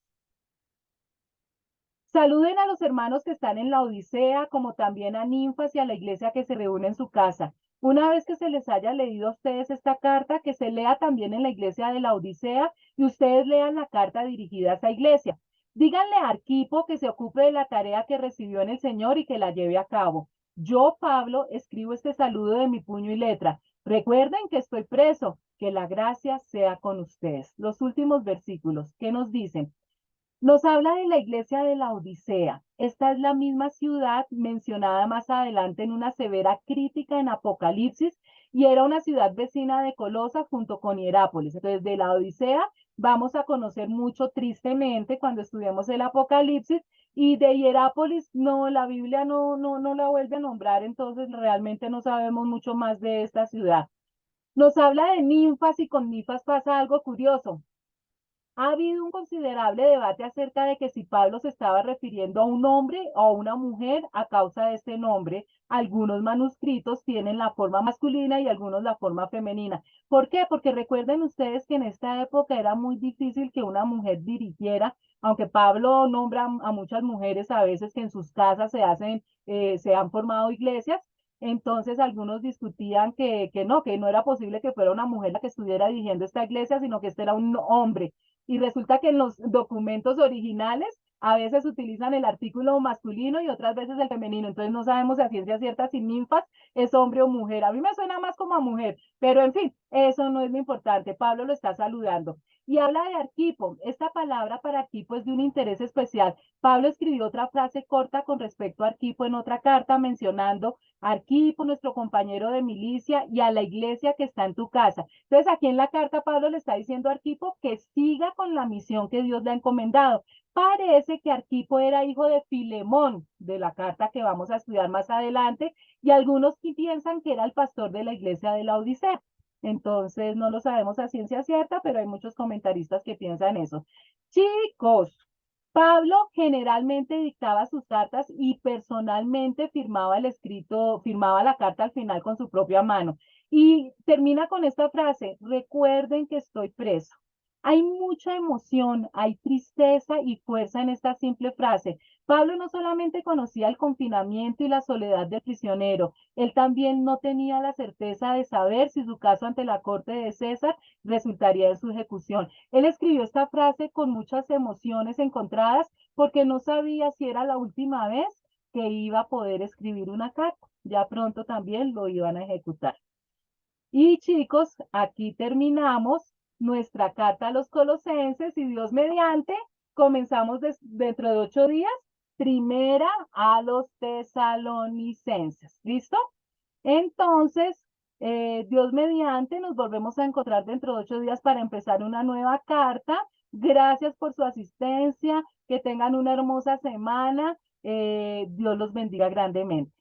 Saluden a los hermanos que están en la Odisea, como también a Ninfas y a la iglesia que se reúne en su casa. Una vez que se les haya leído a ustedes esta carta, que se lea también en la iglesia de la Odisea y ustedes lean la carta dirigida a esa iglesia. Díganle a Arquipo que se ocupe de la tarea que recibió en el Señor y que la lleve a cabo. Yo, Pablo, escribo este saludo de mi puño y letra. Recuerden que estoy preso, que la gracia sea con ustedes. Los últimos versículos, ¿qué nos dicen? Nos habla de la iglesia de la Odisea. Esta es la misma ciudad mencionada más adelante en una severa crítica en Apocalipsis y era una ciudad vecina de Colosa junto con Hierápolis. Entonces, de la Odisea vamos a conocer mucho tristemente cuando estudiemos el Apocalipsis y de Hierápolis no, la Biblia no la vuelve a nombrar, entonces realmente no sabemos mucho más de esta ciudad. Nos habla de ninfas y con ninfas pasa algo curioso. Ha habido un considerable debate acerca de que si Pablo se estaba refiriendo a un hombre o a una mujer a causa de este nombre. Algunos manuscritos tienen la forma masculina y algunos la forma femenina. ¿Por qué? Porque recuerden ustedes que en esta época era muy difícil que una mujer dirigiera, aunque Pablo nombra a muchas mujeres a veces que en sus casas se han formado iglesias. Entonces algunos discutían que no era posible que fuera una mujer la que estuviera dirigiendo esta iglesia, sino que este era un hombre. Y resulta que en los documentos originales a veces utilizan el artículo masculino y otras veces el femenino. Entonces no sabemos a ciencia cierta si ninfas es hombre o mujer. A mí me suena más como a mujer, pero en fin, eso no es lo importante. Pablo lo está saludando. Y habla de Arquipo. Esta palabra para Arquipo es de un interés especial. Pablo escribió otra frase corta con respecto a Arquipo en otra carta mencionando a Arquipo, nuestro compañero de milicia, y a la iglesia que está en tu casa. Entonces, aquí en la carta Pablo le está diciendo a Arquipo que siga con la misión que Dios le ha encomendado. Parece que Arquipo era hijo de Filemón, de la carta que vamos a estudiar más adelante, y algunos piensan que era el pastor de la iglesia de la Odisea. Entonces, no lo sabemos a ciencia cierta, pero hay muchos comentaristas que piensan eso. Chicos, Pablo generalmente dictaba sus cartas y personalmente firmaba el escrito, firmaba la carta al final con su propia mano. Y termina con esta frase, recuerden que estoy preso. Hay mucha emoción, hay tristeza y fuerza en esta simple frase. Pablo no solamente conocía el confinamiento y la soledad del prisionero, él también no tenía la certeza de saber si su caso ante la corte de César resultaría en su ejecución. Él escribió esta frase con muchas emociones encontradas porque no sabía si era la última vez que iba a poder escribir una carta. Ya pronto también lo iban a ejecutar. Y chicos, aquí terminamos nuestra carta a los colosenses y Dios mediante, comenzamos dentro de 8 días, primera a los tesalonicenses. ¿Listo? Entonces, Dios mediante, nos volvemos a encontrar dentro de 8 días para empezar una nueva carta. Gracias por su asistencia, que tengan una hermosa semana. Dios los bendiga grandemente.